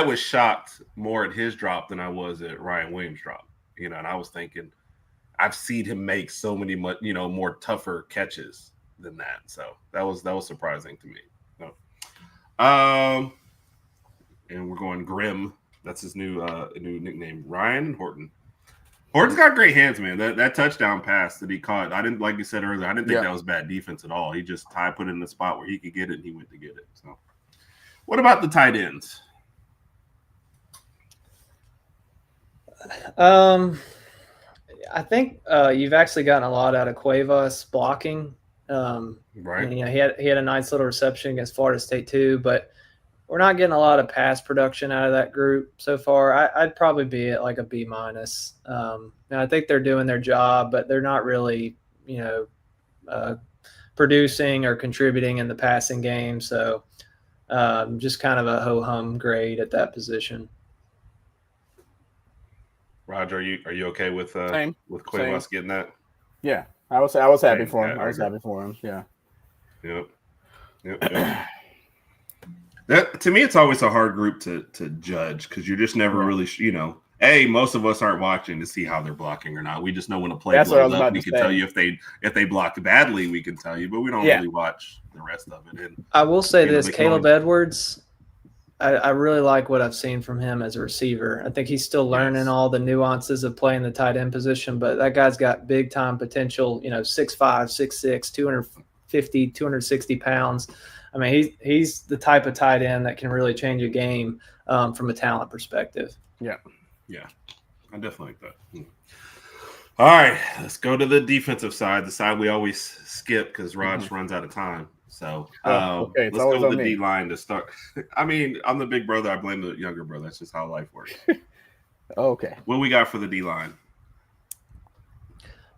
was shocked more at his drop than I was at Ryan Williams' drop. And I was thinking, I've seen him make so many more tougher catches than that. So that was surprising to me. So, and we're going Grim. That's his new nickname, Ryan and Horton. Horton's got great hands, man. That touchdown pass that he caught, I didn't, like you said earlier, I didn't think that was bad defense at all. He just put it in the spot where he could get it, and he went to get it. So, what about the tight ends? I think you've actually gotten a lot out of Cuevas blocking. Right. And, he had a nice little reception against Florida State too, but we're not getting a lot of pass production out of that group so far. I'd probably be at like a B-. And I think they're doing their job, but they're not really, producing or contributing in the passing game. So just kind of a ho-hum grade at that position. Roger, are you okay with Cuevas getting that? Yeah, I was happy for him. I was happy for him. Yeah. Yep. That, to me, it's always a hard group to judge because you're just never really, most of us aren't watching to see how they're blocking or not. We just know when a play blows up. We can tell you if they blocked badly, we can tell you, but we don't really watch the rest of it. And I will say this, Caleb Edwards, I really like what I've seen from him as a receiver. I think he's still learning all the nuances of playing the tight end position, but that guy's got big time potential, 6'5", 6'6", 250, 260 pounds. I mean, he's the type of tight end that can really change a game from a talent perspective. Yeah, I definitely like that. All right, let's go to the defensive side, the side we always skip because Rodg runs out of time. So let's go with the D-line to start. I mean, I'm the big brother. I blame the younger brother. That's just how life works. Okay. What we got for the D-line?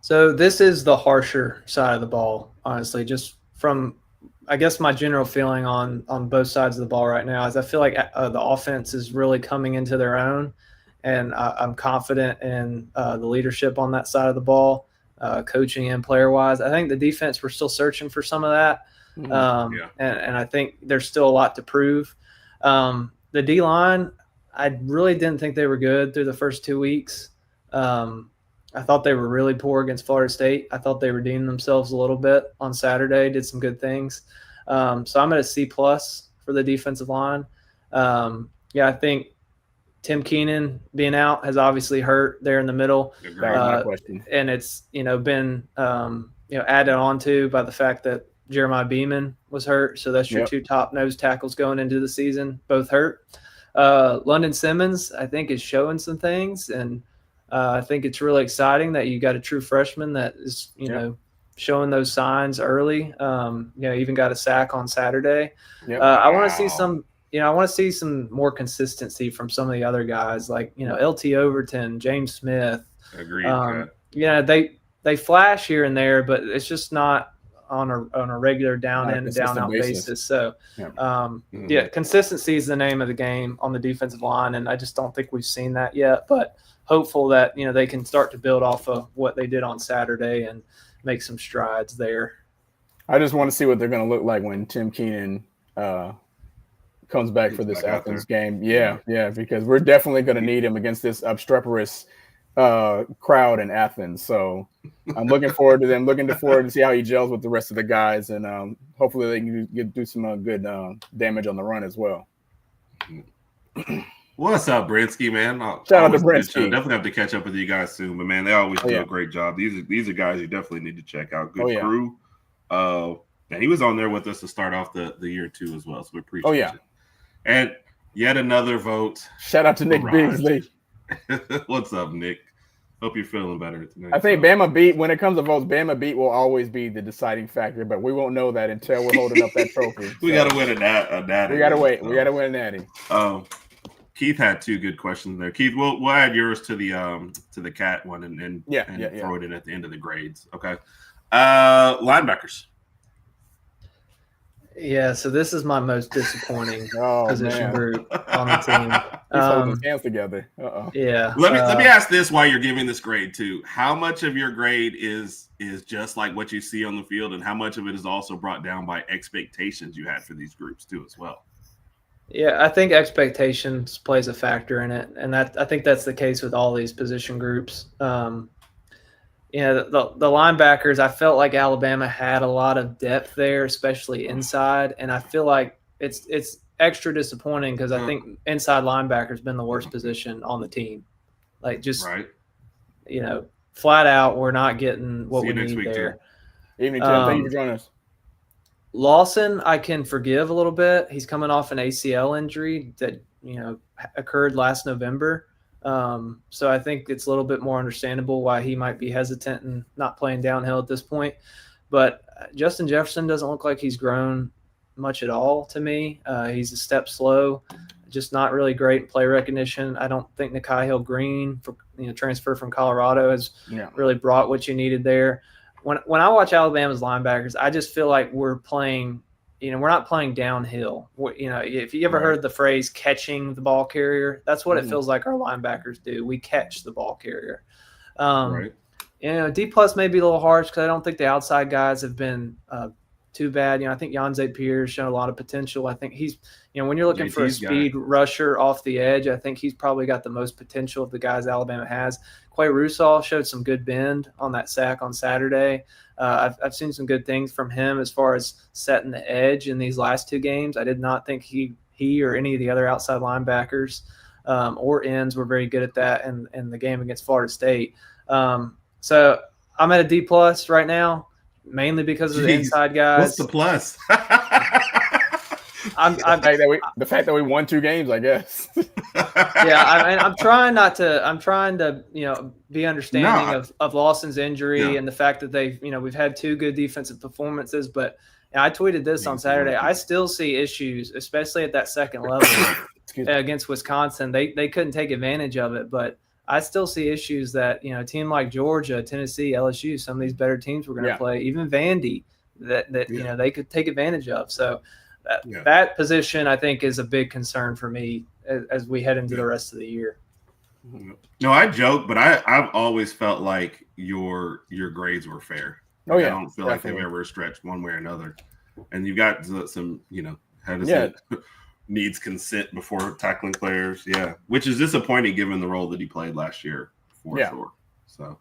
So this is the harsher side of the ball, honestly, just from – I guess my general feeling on both sides of the ball right now is I feel like the offense is really coming into their own, and I'm confident in the leadership on that side of the ball, coaching and player-wise. I think the defense, we're still searching for some of that, and I think there's still a lot to prove. The D-line, I really didn't think they were good through the first 2 weeks. I thought they were really poor against Florida State. I thought they redeemed themselves a little bit on Saturday, did some good things. So I'm at a C+ for the defensive line. I think Tim Keenan being out has obviously hurt there in the middle. That was my question. And it's, been, added on to by the fact that Jeremiah Beeman was hurt, so that's your 2 top nose tackles going into the season, both hurt. London Simmons, I think, is showing some things, and I think it's really exciting that you got a true freshman that is, showing those signs early. Even got a sack on Saturday. I want to see some. I want to see some more consistency from some of the other guys, like LT Overton, James Smith. Agreed. They flash here and there, but it's just not on a regular down in and down out basis. So, consistency is the name of the game on the defensive line, and I just don't think we've seen that yet. But hopeful that they can start to build off of what they did on Saturday and make some strides there. I just want to see what they're going to look like when Tim Keenan comes back for this Athens game. Yeah, because we're definitely going to need him against this obstreperous crowd in Athens. So I'm looking forward to them. Looking forward to see how he gels with the rest of the guys, and hopefully they can do some good damage on the run as well. What's up, Brinsky, man? Shout out to Brinsky. Definitely have to catch up with you guys soon, but man, they always do a great job. These are guys you definitely need to check out. Good crew. And he was on there with us to start off the year too as well, so we appreciate it. And yet another vote. Shout out to Nick Beasley. What's up, Nick? Hope you're feeling better tonight. I think Bama Beat, when it comes to votes, Bama Beat will always be the deciding factor, but we won't know that until we're holding up that trophy. We got to win a natty. We got to wait. We got to win a natty. Keith had 2 good questions there. Keith, we'll add yours to the cat one and throw it in at the end of the grades. Okay. Linebackers. Yeah, so this is my most disappointing position group on the team. He's holding his hands together. Yeah. Let me ask this while you're giving this grade too. How much of your grade is just like what you see on the field, and how much of it is also brought down by expectations you had for these groups too as well? Yeah, I think expectations plays a factor in it, and I think that's the case with all these position groups. The linebackers, I felt like Alabama had a lot of depth there, especially inside, and I feel like it's extra disappointing because I think inside linebacker's been the worst position on the team. Like just flat out, we're not getting what we need there. Evening, Tim. Thank you for joining us. Lawson, I can forgive a little bit. He's coming off an ACL injury that occurred last November. So I think it's a little bit more understandable why he might be hesitant and not playing downhill at this point. But Justin Jefferson doesn't look like he's grown much at all to me. He's a step slow, just not really great in play recognition. I don't think Nikhai Hill-Green, transfer from Colorado, has really brought what you needed there. When I watch Alabama's linebackers, I just feel like we're playing we're not playing downhill. If you ever heard the phrase catching the ball carrier, that's what it feels like our linebackers do. We catch the ball carrier. D plus may be a little harsh because I don't think the outside guys have been too bad. I think Jan Pierre's shown a lot of potential. I think he's, when you're looking for a speed rusher off the edge, I think he's probably got the most potential of the guys Alabama has. Quay Russaw showed some good bend on that sack on Saturday. I've seen some good things from him as far as setting the edge in these last 2 games. I did not think he or any of the other outside linebackers or ends were very good at that in the game against Florida State. So I'm at a D plus right now, mainly because of the inside guys. What's the plus? The fact that we won 2 games, I guess. I'm trying to be understanding of Lawson's injury and the fact that we've had 2 good defensive performances, but I tweeted this on Saturday. I still see issues, especially at that second level against Wisconsin. They couldn't take advantage of it, but I still see issues that a team like Georgia, Tennessee, LSU, some of these better teams we're going to play, even Vandy, that they could take advantage of. So that position, I think, is a big concern for me as we head into the rest of the year. No, I joke, but I've always felt like your grades were fair. I don't feel like they've ever stretched one way or another. And you've got some, needs consent before tackling players. Yeah, which is disappointing given the role that he played last year for sure. So,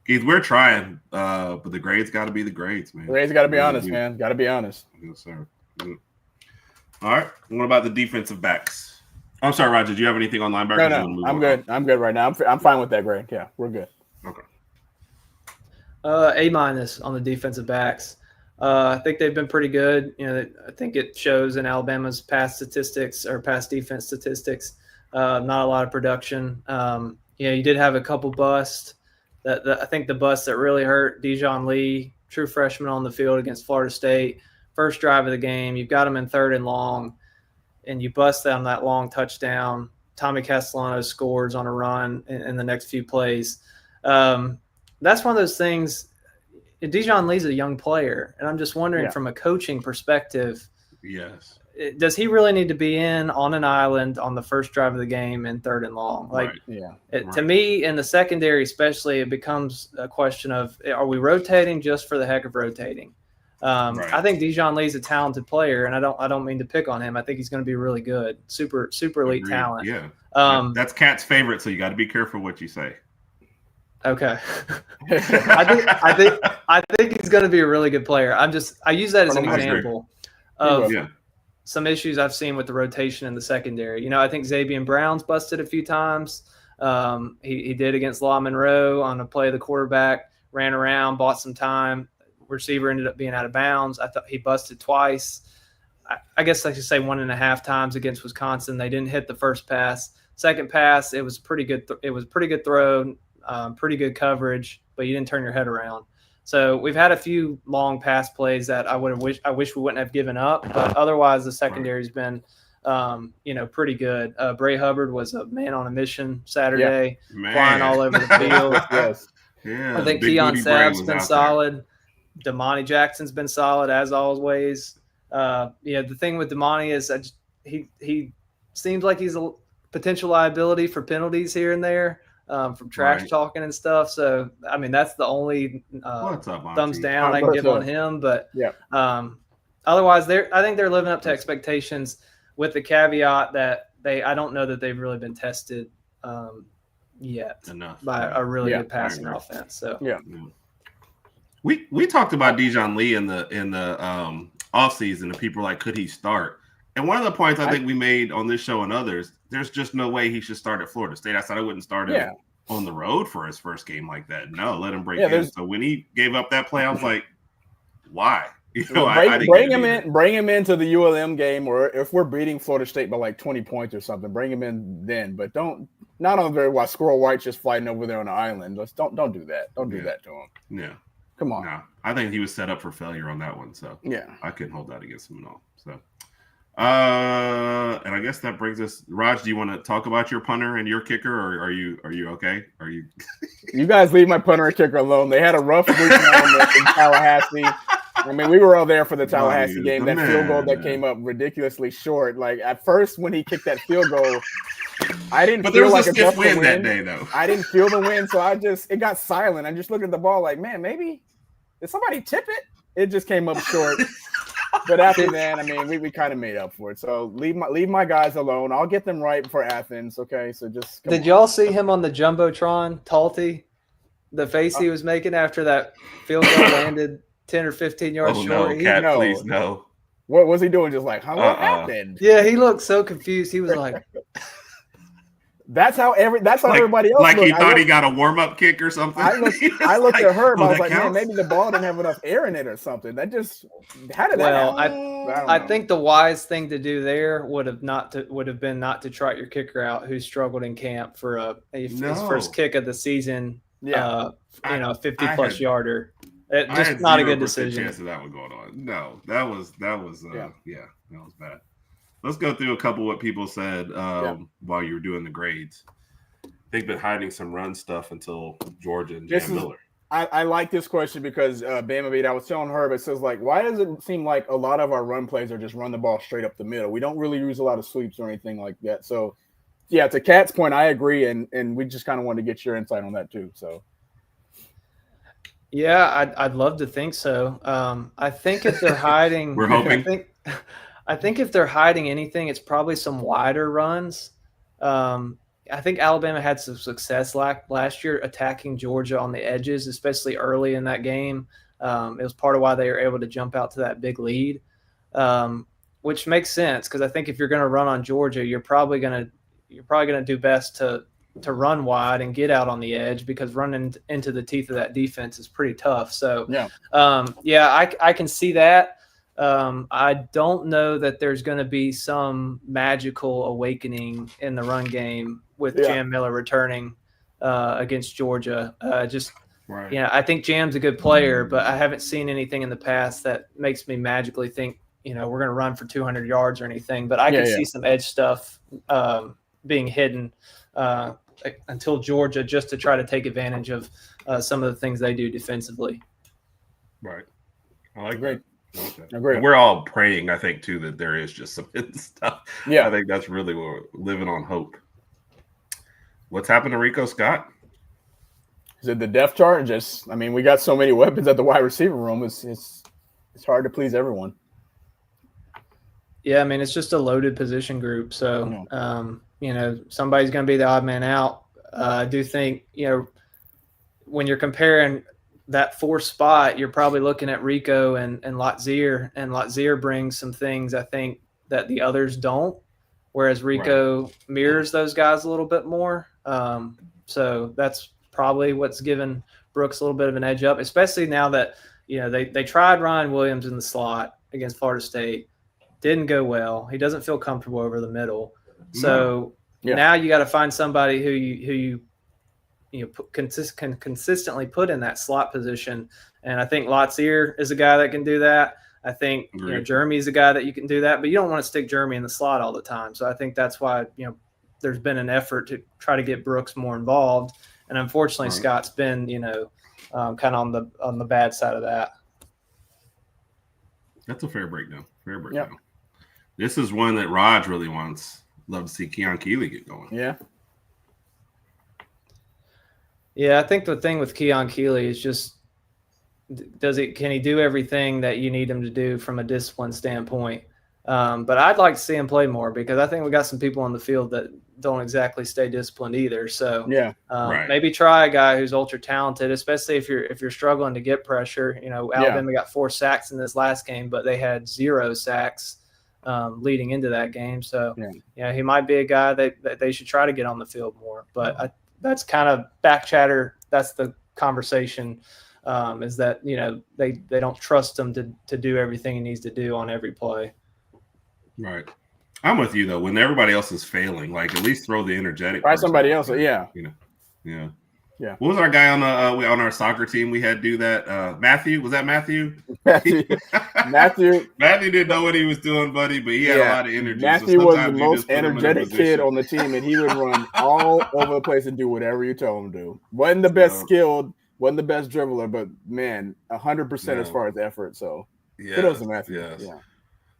Keith, we're trying, but the grades got to be the grades, man. The grades got to be honest, man. Got to be honest. Yes, sir. All right. What about the defensive backs? I'm sorry, Rodg. Did you have anything on linebackers? No, I'm good. I'm good right now. I'm fine with that grade. Yeah, we're good. Okay. A- on the defensive backs. I think they've been pretty good. I think it shows in Alabama's past statistics or past defense statistics. Not a lot of production. You did have a couple busts. I think the bust that really hurt Dijon Lee, true freshman on the field against Florida State, first drive of the game. You've got him in 3rd and long, and you bust on that long touchdown. Tommy Castellano scores on a run in the next few plays. That's one of those things. Dijon Lee's a young player, and I'm just wondering from a coaching perspective, yes, does he really need to be on an island on the first drive of the game in 3rd and long? To me, in the secondary especially, it becomes a question of, are we rotating just for the heck of rotating? I think Dijon Lee's a talented player, and I don't mean to pick on him. I think he's going to be really good, super elite talent. Yeah, that's Cat's favorite, so you got to be careful what you say. Okay. I think he's going to be a really good player. I use that as an example of some issues I've seen with the rotation in the secondary. I think Xavier Brown's busted a few times. He did against Law Monroe on a play of the quarterback, ran around, bought some time. Receiver ended up being out of bounds. I thought he busted twice. I guess I should say 1.5 times against Wisconsin. They didn't hit the first pass. Second pass, it was pretty good. It was a pretty good throw. Pretty good coverage, but you didn't turn your head around. So we've had a few long pass plays that I wish we wouldn't have given up, but otherwise the secondary's been, pretty good. Bray Hubbard was a man on a mission Saturday, flying all over the field. Yes. Yeah, I think Keon Sabb's been solid. Damani Jackson's been solid as always. The thing with Damani is he seems like he's a potential liability for penalties here and there. From trash talking and stuff. So, I mean, that's the only thumbs down I can give on him. But otherwise, I think they're living up to expectations with the caveat that I don't know that they've really been tested yet by a really good passing offense. So, we talked about Dijon Lee in the offseason, and people were like, could he start? And one of the points I think we made on this show and others, there's just no way he should start at Florida State. I said I wouldn't start him on the road for his first game like that. No, let him break in. So when he gave up that play, I was like, why? Bring him into the ULM game, or if we're beating Florida State by like 20 points or something, bring him in then. But not on there while Squirrel White's just fighting over there on the island. Don't do that. Don't do that to him. Yeah. Come on. No, I think he was set up for failure on that one. So I couldn't hold that against him at all. So. And I guess that brings us. Rodg, do you want to talk about your punter and your kicker, or are you okay? Are you? You guys leave my punter and kicker alone. They had a rough week in Tallahassee. I mean, we were all there for the Tallahassee game. That field goal that came up ridiculously short. Like at first, when he kicked that field goal, I didn't. But feel there was a stiff wind that day, though. I didn't feel the wind, so it got silent. I just looked at the ball like, man, maybe did somebody tip it? It just came up short. But after that, I mean, we kind of made up for it. So leave my guys alone. I'll get them right for Athens. Okay, so just did y'all see him on the jumbotron, Talty? The face he was making after that field goal landed 10 or 15 yards short. No, Cat, please no. What was he doing? Just like, what happened? Yeah, he looked so confused. He was like. That's how everybody else. Like looked. He thought he got a warm-up kick or something. I looked at Herb. I was like, man, maybe the ball didn't have enough air in it or something. How did that happen? I think the wise thing to do there would have been not to trot your kicker out, who struggled in camp for his first kick of the season. 50-plus yarder. Just not a good decision. Chance of that one going on. No, that was that was bad. Let's go through a couple of what people said while you were doing the grades. They've been hiding some run stuff until Georgia and Jam Miller. I like this question because Bama Beat, I was telling Herb, it says, like, why does it seem like a lot of our run plays are just run the ball straight up the middle? We don't really use a lot of sweeps or anything like that. So, to Cat's point, I agree, and we just kind of wanted to get your insight on that too. So, yeah, I'd love to think so. I think if they're hiding, we're hoping. I think if they're hiding anything, it's probably some wider runs. I think Alabama had some success last year attacking Georgia on the edges, especially early in that game. It was part of why they were able to jump out to that big lead, which makes sense because I think if you're going to run on Georgia, you're probably going to do best to to run wide and get out on the edge, because running into the teeth of that defense is pretty tough. So, I can see that. I don't know that there's going to be some magical awakening in the run game with Jam Miller returning against Georgia. Right. I think Jam's a good player, but I haven't seen anything in the past that makes me magically think, we're going to run for 200 yards or anything. But I can see some edge stuff being hidden until Georgia, just to try to take advantage of some of the things they do defensively. Right. I like Great. that. Agreed. And we're all praying, I think, too, that there is just some hidden stuff. Yeah. I think that's really what we're living on hope. What's happened to Rico Scott? Is it the depth chart? We got so many weapons at the wide receiver room. It's hard to please everyone. Yeah, it's just a loaded position group. So, somebody's going to be the odd man out. I do think, when you're comparing that 4th spot, you're probably looking at Rico and Latsier. And Latsier brings some things, I think, that the others don't, whereas Rico mirrors those guys a little bit more. So that's probably what's given Brooks a little bit of an edge up, especially now that, they tried Ryan Williams in the slot against Florida State. Didn't go well. He doesn't feel comfortable over the middle. So now you got to find somebody who you can consistently put in that slot position. And I think Latsier is a guy that can do that. I think Jeremy's a guy that you can do that, but you don't want to stick Jeremy in the slot all the time. So I think that's why there's been an effort to try to get Brooks more involved. And unfortunately, Scott's been kind of on the bad side of that. That's a fair breakdown. Yep. This is one that Rodg really wants. Love to see Keon Keeley get going. Yeah. Yeah, I think the thing with Keon Keeley is just, can he do everything that you need him to do from a discipline standpoint? But I'd like to see him play more, because I think we got some people on the field that don't exactly stay disciplined either. So maybe try a guy who's ultra talented, especially if you're struggling to get pressure. Alabama got 4 sacks in this last game, but they had 0 sacks leading into that game. So he might be a guy that they should try to get on the field more. But that's kind of back chatter. That's the conversation. Is that they don't trust him to do everything he needs to do on every play. Right. I'm with you though. When everybody else is failing, like at least throw the energetic. Try somebody else. Yeah. Yeah. What was our guy on our soccer team? We had to do that. Matthew, was that Matthew? Matthew didn't know what he was doing, buddy, but he had a lot of energy. Matthew was the most energetic kid on the team, and he would run all over the place and do whatever you tell him to do. Wasn't the best skilled, wasn't the best dribbler, but man, 100% as far as effort. So kudos to Matthew. Yes. Yeah.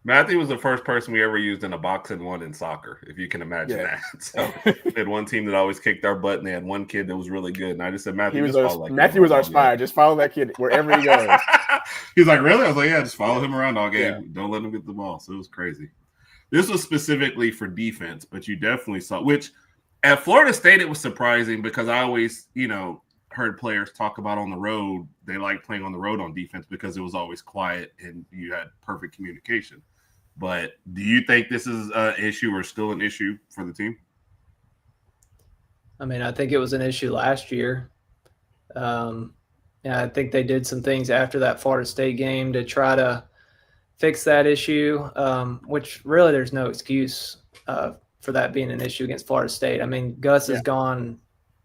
Matthew was the first person we ever used in a boxing one in soccer, if you can imagine that. So we had one team that always kicked our butt, and they had one kid that was really good. And I just said, Matthew was our spy. Just follow that kid wherever he goes. He's like, really? I was like, yeah, just follow him around all game. Yeah. Don't let him get the ball. So it was crazy. This was specifically for defense, but you definitely saw, which at Florida State, it was surprising because I always, heard players talk about on the road. They like playing on the road on defense because it was always quiet and you had perfect communication. But do you think this is an issue or still an issue for the team? I think it was an issue last year. I think they did some things after that Florida State game to try to fix that issue, which really there's no excuse for that being an issue against Florida State. Gus has gone,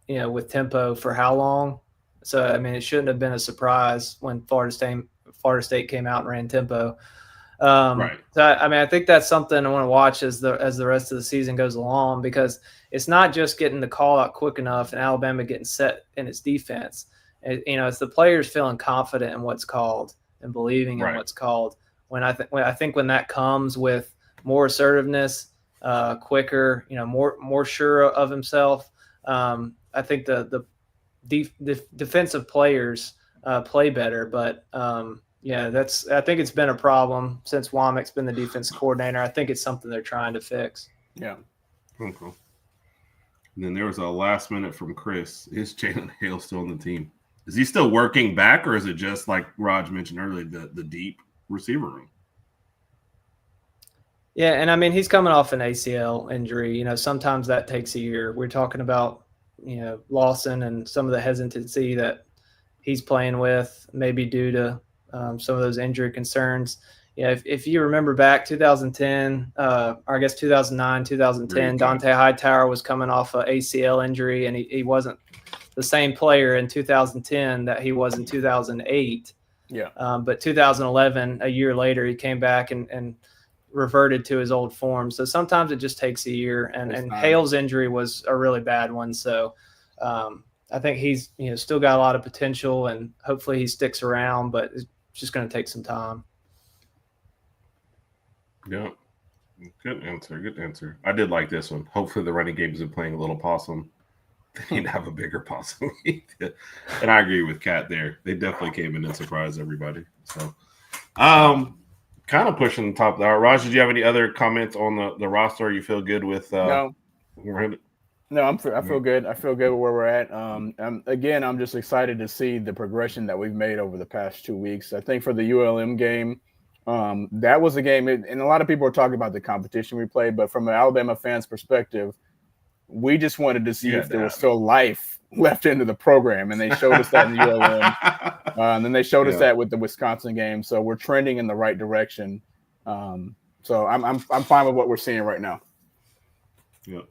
with tempo for how long? So, it shouldn't have been a surprise when Florida State came out and ran tempo. Right. So, I think that's something I want to watch as the rest of the season goes along, because it's not just getting the call out quick enough and Alabama getting set in its defense. It's the players feeling confident in what's called and believing in what's called. When when that comes with more assertiveness, quicker, more sure of himself. I think the defensive players play better, but I think it's been a problem since Womack's been the defensive coordinator. I think it's something they're trying to fix. Yeah. Okay. And then there was a last minute from Chris. Is Jalen Hale still on the team? Is he still working back, or is it just like Rodg mentioned earlier, the deep receiver room? Yeah, and he's coming off an ACL injury. Sometimes that takes a year. We're talking about Lawson and some of the hesitancy that he's playing with, maybe due to some of those injury concerns. If you remember back 2010, or I guess 2009, 2010, Dante Hightower was coming off an ACL injury, and he wasn't the same player in 2010 that he was in 2008. Yeah. But 2011, a year later, he came back and reverted to his old form. So sometimes it just takes a year, and Hale's injury was a really bad one. So I think he's still got a lot of potential, and hopefully he sticks around, but it's just going to take some time. Yeah. Good answer. I did like this one. Hopefully the running game isn't playing a little possum. They need to have a bigger possum. And I agree with Kat there. They definitely came in and surprised everybody. So kind of pushing the top of the hour. Raj, did you have any other comments on the roster? You feel good with No, I feel good. I feel good with where we're at. I'm just excited to see the progression that we've made over the past 2 weeks. I think for the ULM game, that was a game, and a lot of people are talking about the competition we played, but from an Alabama fan's perspective, we just wanted to see if there was still life left into the program, and they showed us that in ULM, and then they showed us that with the Wisconsin game. So we're trending in the right direction. So I'm fine with what we're seeing right now. Yep.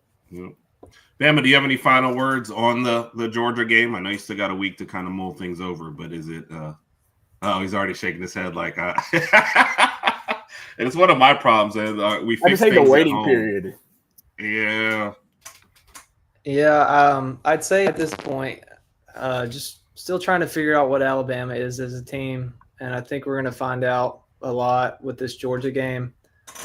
Bama, do you have any final words on the Georgia game? I know you still got a week to kind of mull things over, but is it? He's already shaking his head like. And it's one of my problems. We I just hate the waiting period. Yeah. Yeah, I'd say at this point, just still trying to figure out what Alabama is as a team, and I think we're going to find out a lot with this Georgia game.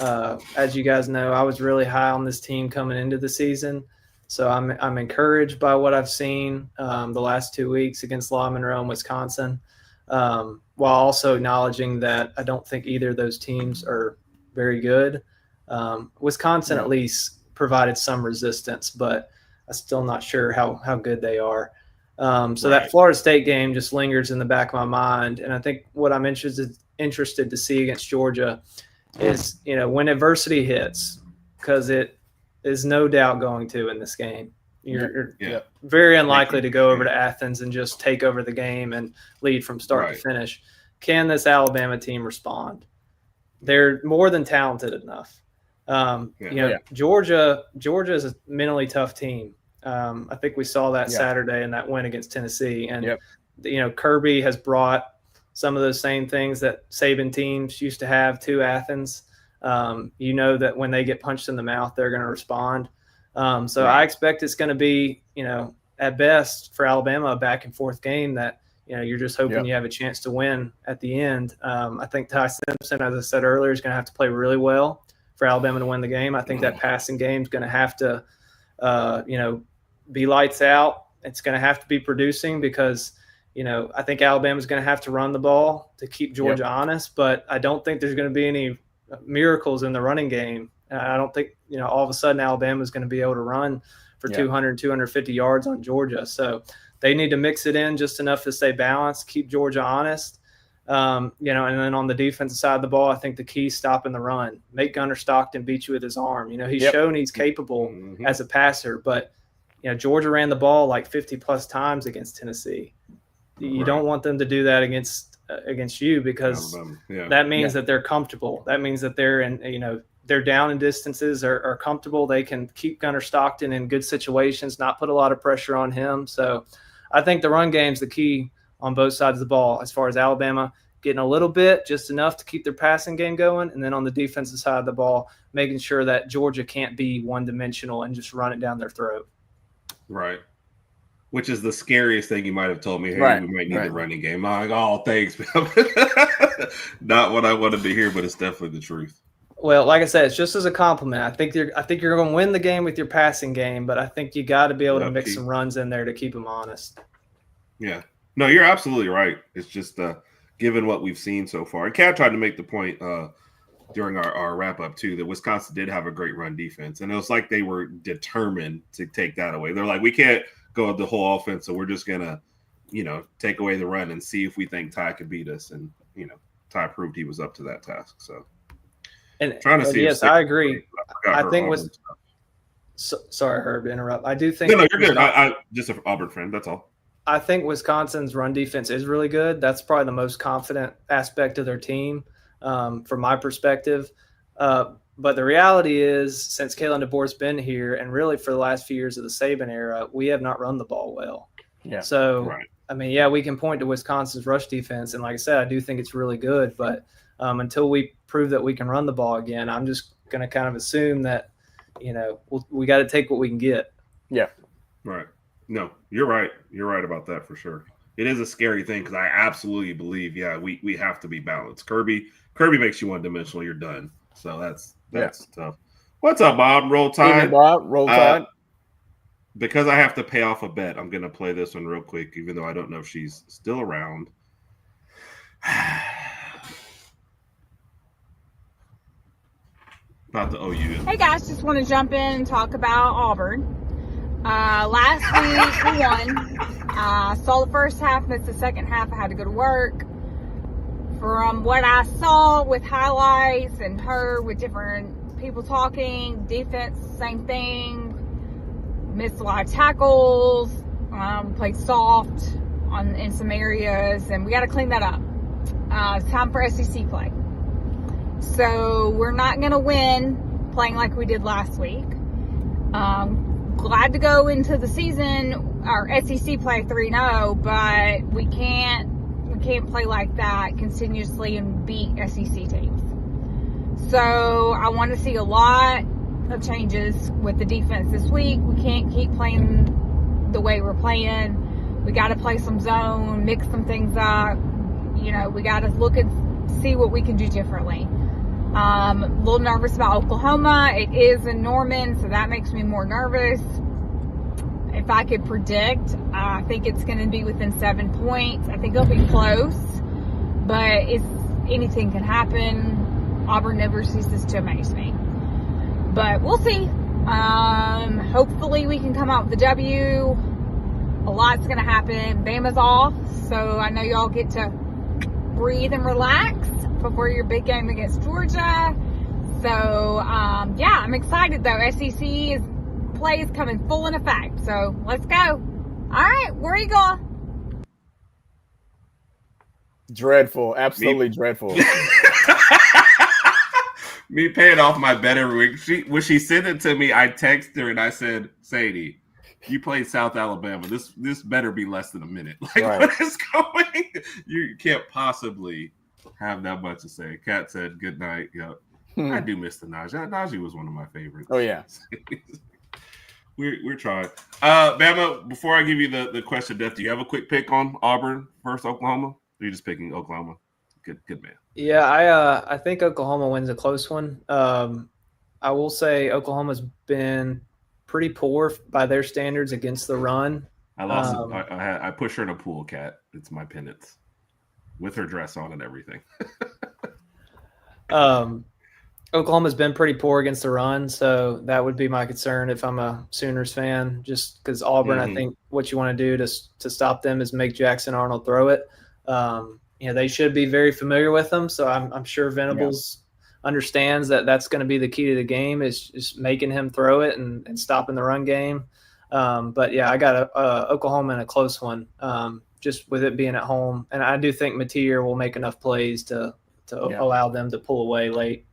As you guys know, I was really high on this team coming into the season, so I'm encouraged by what I've seen the last 2 weeks against La Monroe and Wisconsin, while also acknowledging that I don't think either of those teams are very good. Wisconsin at least provided some resistance, but I'm still not sure how good they are. So that Florida State game just lingers in the back of my mind. And I think what I'm interested to see against Georgia is, when adversity hits, because it is no doubt going to in this game. You're very unlikely to go over to Athens and just take over the game and lead from start to finish. Can this Alabama team respond? They're more than talented enough. Georgia is a mentally tough team. I think we saw that Saturday in that win against Tennessee. And, Kirby has brought some of those same things that Saban teams used to have to Athens. That when they get punched in the mouth, they're going to respond. I expect it's going to be, at best for Alabama, a back and forth game that, you're just hoping you have a chance to win at the end. I think Ty Simpson, as I said earlier, is going to have to play really well for Alabama to win the game. I think that passing game is going to have to, be lights out. It's going to have to be producing because, I think Alabama's going to have to run the ball to keep Georgia honest, but I don't think there's going to be any miracles in the running game. I don't think, all of a sudden Alabama's going to be able to run for 200, 250 yards on Georgia. So they need to mix it in just enough to stay balanced, keep Georgia honest. And then on the defensive side of the ball, I think the key is stopping the run. Make Gunnar Stockton beat you with his arm. He's shown he's capable as a passer, but Georgia ran the ball like 50-plus times against Tennessee. You don't want them to do that against you because that means that they're comfortable. That means that they're in, they're down in distances are comfortable. They can keep Gunnar Stockton in good situations, not put a lot of pressure on him. So I think the run game's the key on both sides of the ball as far as Alabama getting a little bit, just enough to keep their passing game going. And then on the defensive side of the ball, making sure that Georgia can't be one-dimensional and just run it down their throat. Right. Which is the scariest thing you might have told me. Hey, we might need the running game. I'm like, oh, thanks. Not what I wanted to hear, but it's definitely the truth. Well, like I said, it's just as a compliment. I think you're going to win the game with your passing game, but I think you got to be able to mix some runs in there to keep them honest. Yeah. No, you're absolutely right. It's just given what we've seen so far. And Kat tried to make the point during our wrap-up, too, that Wisconsin did have a great run defense. And it was like they were determined to take that away. They're like, we can't go the whole offense, so we're just going to, take away the run and see if we think Ty could beat us. And, Ty proved he was up to that task. So, and trying to see. Yes, I agree. I think sorry, Herb, to interrupt. I do think No, you're good. I just an Auburn friend. That's all. I think Wisconsin's run defense is really good. That's probably the most confident aspect of their team, from my perspective. But the reality is, since Kalen DeBoer's been here, and really for the last few years of the Saban era, we have not run the ball well. Yeah. So, Right. I mean, yeah, we can point to Wisconsin's rush defense, and like I said, I do think it's really good. But until we prove that we can run the ball again, I'm just going to kind of assume that, we got to take what we can get. Yeah. Right. No, you're right. You're right about that for sure. It is a scary thing because I absolutely believe, we have to be balanced. Kirby makes you one-dimensional. You're done. So that's tough. What's up, Bob? Roll Tide. Evening, Bob. Roll Tide. Because I have to pay off a bet, I'm going to play this one real quick, even though I don't know if she's still around. About the OU. Hey guys, just want to jump in and talk about Auburn. Last week we won. Saw the first half, missed the second half. I had to go to work. From what I saw with highlights and heard with different people talking, defense, same thing. Missed a lot of tackles. Played soft in some areas, and we got to clean that up. It's time for SEC play. So we're not going to win playing like we did last week. Glad to go into the season, our SEC play 3-0, but we can't play like that continuously and beat SEC teams. So I want to see a lot of changes with the defense this week. We can't keep playing the way we're playing. We got to play some zone, mix some things up. We got to look and see what we can do differently. A little nervous about Oklahoma. It is in Norman, so that makes me more nervous. If I could predict, I think it's going to be within 7 points. I think it'll be close, but anything can happen. Auburn never ceases to amaze me. But we'll see. Hopefully we can come out with a W. A lot's going to happen. Bama's off, so I know y'all get to breathe and relax before your big game against Georgia. So, I'm excited though. SEC play is coming full in effect. So let's go. All right, where are you going? Dreadful. Absolutely dreadful. Me paying off my bet every week. When she sent it to me, I texted her and I said, Sadie, you played South Alabama. This better be less than a minute. Right. What is going? You can't possibly have that much to say. Kat said, good night. Yep. I do miss the Najee. Najee was one of my favorites. Oh, yeah. We're trying. Bama, before I give you the question of death, do you have a quick pick on Auburn versus Oklahoma? Or are you just picking Oklahoma? Good man. Yeah, I think Oklahoma wins a close one. I will say Oklahoma's been pretty poor by their standards against the run. I lost. I pushed her in a pool, Kat. It's my penance with her dress on and everything. Oklahoma's been pretty poor against the run, so that would be my concern if I'm a Sooners fan, just because Auburn, I think what you want to do to stop them is make Jackson Arnold throw it. They should be very familiar with them, so I'm sure Venables understands that that's going to be the key to the game is just making him throw it and stopping the run game. But yeah, I got Oklahoma in a close one, just with it being at home, and I do think Mateer will make enough plays to allow them to pull away late.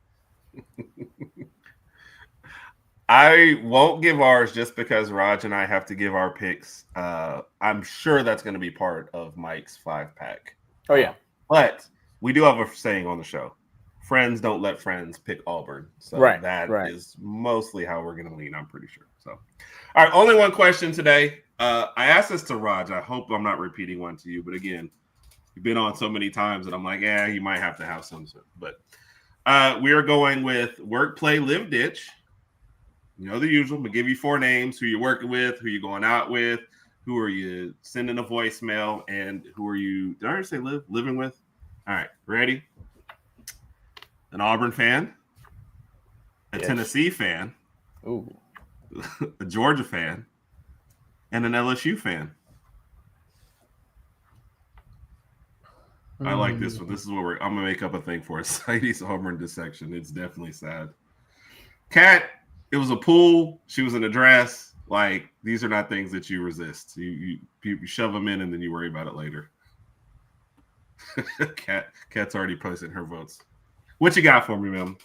I won't give ours just because Rodg and I have to give our picks. I'm sure that's going to be part of Mike's 5-pack. Oh, yeah. But we do have a saying on the show. Friends don't let friends pick Auburn. So that is mostly how we're going to lean, I'm pretty sure. So, all right, only one question today. I asked this to Rodg. I hope I'm not repeating one to you. But again, you've been on so many times that I'm like, you might have to have some. But we are going with work, play, live, ditch. The usual. I'm going to give you 4 names, who you're working with, who you're going out with, who are you sending a voicemail, and who are you, did I already say living with? All right, ready? An Auburn fan, a Tennessee fan, a Georgia fan, and an LSU fan. I like this one. This is what I'm going to make up a thing for it. Sadie's Auburn dissection. It's definitely sad. Kat, It was a pool. She was in a dress. Like, these are not things that you resist. You shove them in and then you worry about it later. Kat's already posted her votes. What you got for me, ma'am?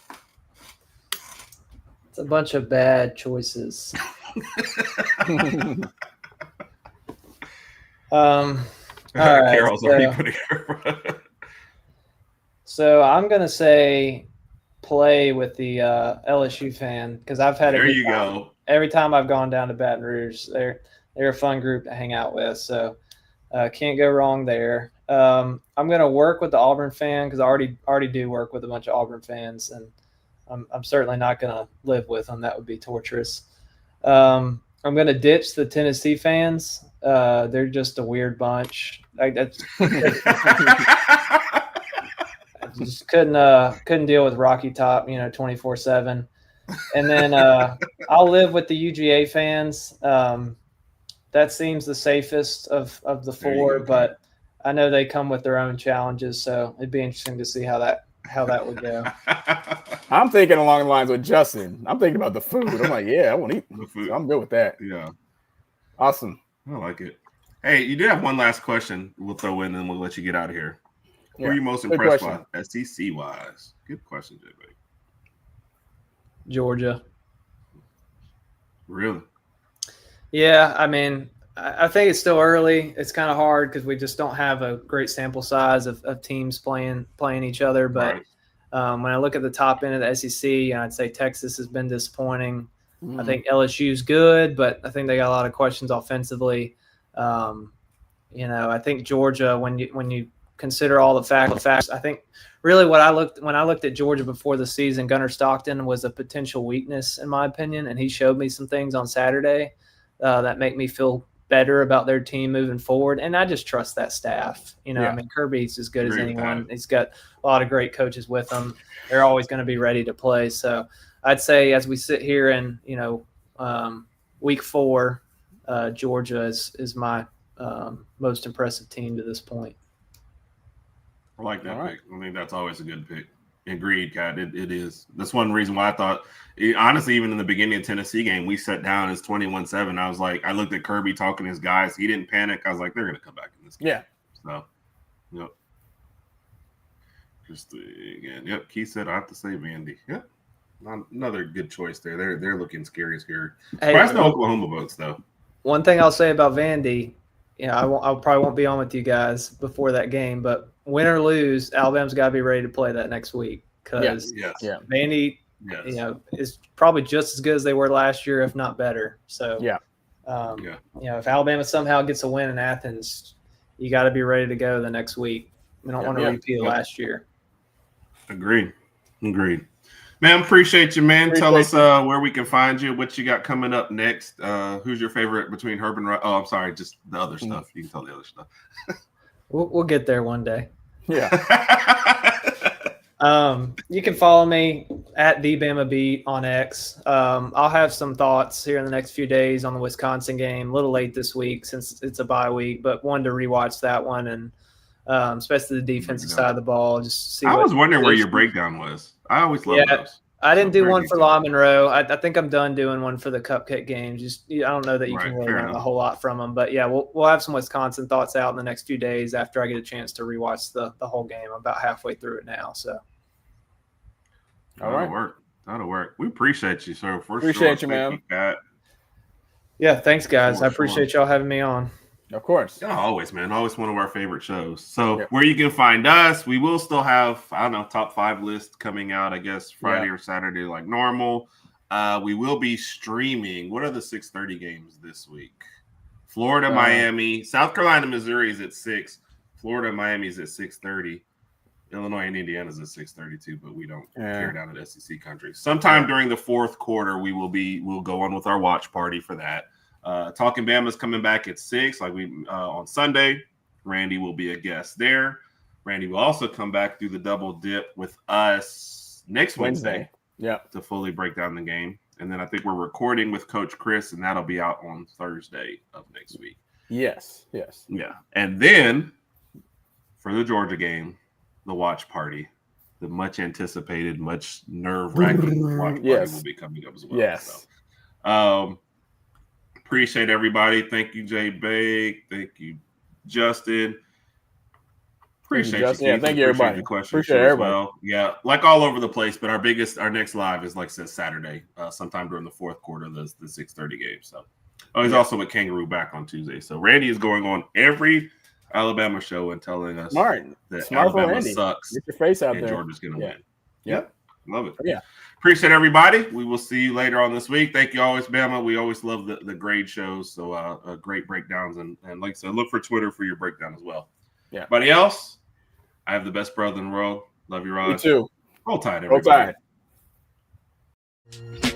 It's a bunch of bad choices. All right, Carol's already putting her. So I'm gonna say play with the LSU fan because I've had There a good you time. go. Every time I've gone down to Baton Rouge, they're a fun group to hang out with. So can't go wrong there. I'm gonna work with the Auburn fan because I already do work with a bunch of Auburn fans, and I'm certainly not gonna live with them. That would be torturous. I'm gonna ditch the Tennessee fans. They're just a weird bunch. I just couldn't deal with Rocky Top, 24/7. And then I'll live with the UGA fans. That seems the safest of the four, but I know they come with their own challenges, so it'd be interesting to see how that would go. I'm thinking along the lines with Justin. I'm thinking about the food. I'm like, yeah, I want to eat The food. So I'm good with that. Yeah. Awesome. I like it. Hey, you do have one last question we'll throw in and we'll let you get out of here. Who are you most Good impressed question. by, SEC-wise? Good question, JB. Georgia. Really? Yeah, I mean, I think it's still early. It's kind of hard because we just don't have a great sample size of teams playing each other. But Right. when I look at the top end of the SEC, I'd say Texas has been disappointing. Mm. I think LSU's good, but I think they got a lot of questions offensively. I think Georgia, when you consider all the facts, I think really when I looked at Georgia before the season, Gunnar Stockton was a potential weakness in my opinion, and he showed me some things on Saturday that make me feel better about their team moving forward. And I just trust that staff. I mean, Kirby's as good as anyone. He's got a lot of great coaches with him. They're always going to be ready to play. So I'd say as we sit here in, week 4, Georgia is my most impressive team to this point. I like that pick. I think that's always a good pick. Agreed, Kat. It is. That's one reason why I thought, honestly, even in the beginning of the Tennessee game, we sat down as 21-7. I was like, I looked at Kirby talking to his guys. He didn't panic. I was like, they're going to come back in this game. Yeah. So, yep. Just again, yep. Keith said I have to say Vandy. Yep. Another good choice there. They're looking scary. Surprised no Oklahoma votes though. One thing I'll say about Vandy, I probably won't be on with you guys before that game, but win or lose, Alabama's got to be ready to play that next week because Vandy, is probably just as good as they were last year, if not better. So if Alabama somehow gets a win in Athens, you got to be ready to go the next week. We don't want to repeat last year. Agreed. Man, appreciate you, man. Tell us where we can find you, what you got coming up next. Who's your favorite between HerbnRodg? Oh, I'm sorry, just the other stuff. You can tell the other stuff. We'll get there one day. Yeah. You can follow me at the Bama Beat on X. I'll have some thoughts here in the next few days on the Wisconsin game. A little late this week since it's a bye week, but wanted to rewatch that one and especially the defensive side of the ball. Just see. I was wondering where your breakdown was. I always love those. I didn't do one for La Monroe. I think I'm done doing one for the Cupcake games. I don't know that you can really learn a whole lot from them. But, yeah, we'll have some Wisconsin thoughts out in the next few days after I get a chance to rewatch the whole game. I'm about halfway through it now. So, That'll work. We appreciate you, sir. Appreciate you, man. Yeah, thanks, guys. I appreciate y'all having me on. Of course. Yeah, always, man. Always one of our favorite shows. So where you can find us, we will still have, top 5 list coming out, I guess, Friday or Saturday like normal. We will be streaming. What are the 6:30 games this week? Florida, Miami. South Carolina, Missouri is at 6. Florida, Miami is at 6:30. Illinois and Indiana is at 6:32, but we don't care down at SEC country. Sometime during the fourth quarter, we'll go on with our watch party for that. Talking Bama is coming back at 6, like we on Sunday. Randy will be a guest there. Randy will also come back through the double dip with us next Wednesday. To fully break down the game. And then I think we're recording with Coach Chris, and that'll be out on Thursday of next week. Yes. Yeah. And then for the Georgia game, the watch party, the much anticipated, much nerve-wracking watch party Yes. will be coming up as well. Yes. So, appreciate everybody. Thank you, Jay Bake. Thank you, Justin. Appreciate you, Justin. Yeah, Keith. thank you, Appreciate everybody. the questions Appreciate too as everybody. well. Yeah, like all over the place, but our next live is like I said, Saturday, sometime during the fourth quarter, the 6:30 game. So, he's also with Kangaroo back on Tuesday. So Randy is going on every Alabama show and telling us that Smart for Alabama Randy. sucks Get your face out and there. Georgia's going to win. Yep. Love it. Yeah. Appreciate everybody. We will see you later on this week. Thank you always, Bama. We always love the grade shows. So great breakdowns. And like I said, look for Twitter for your breakdown as well. Yeah. Anybody else? I have the best brother in the world. Love you, Rodg. You too. Roll Tide, Roll everybody. Tide.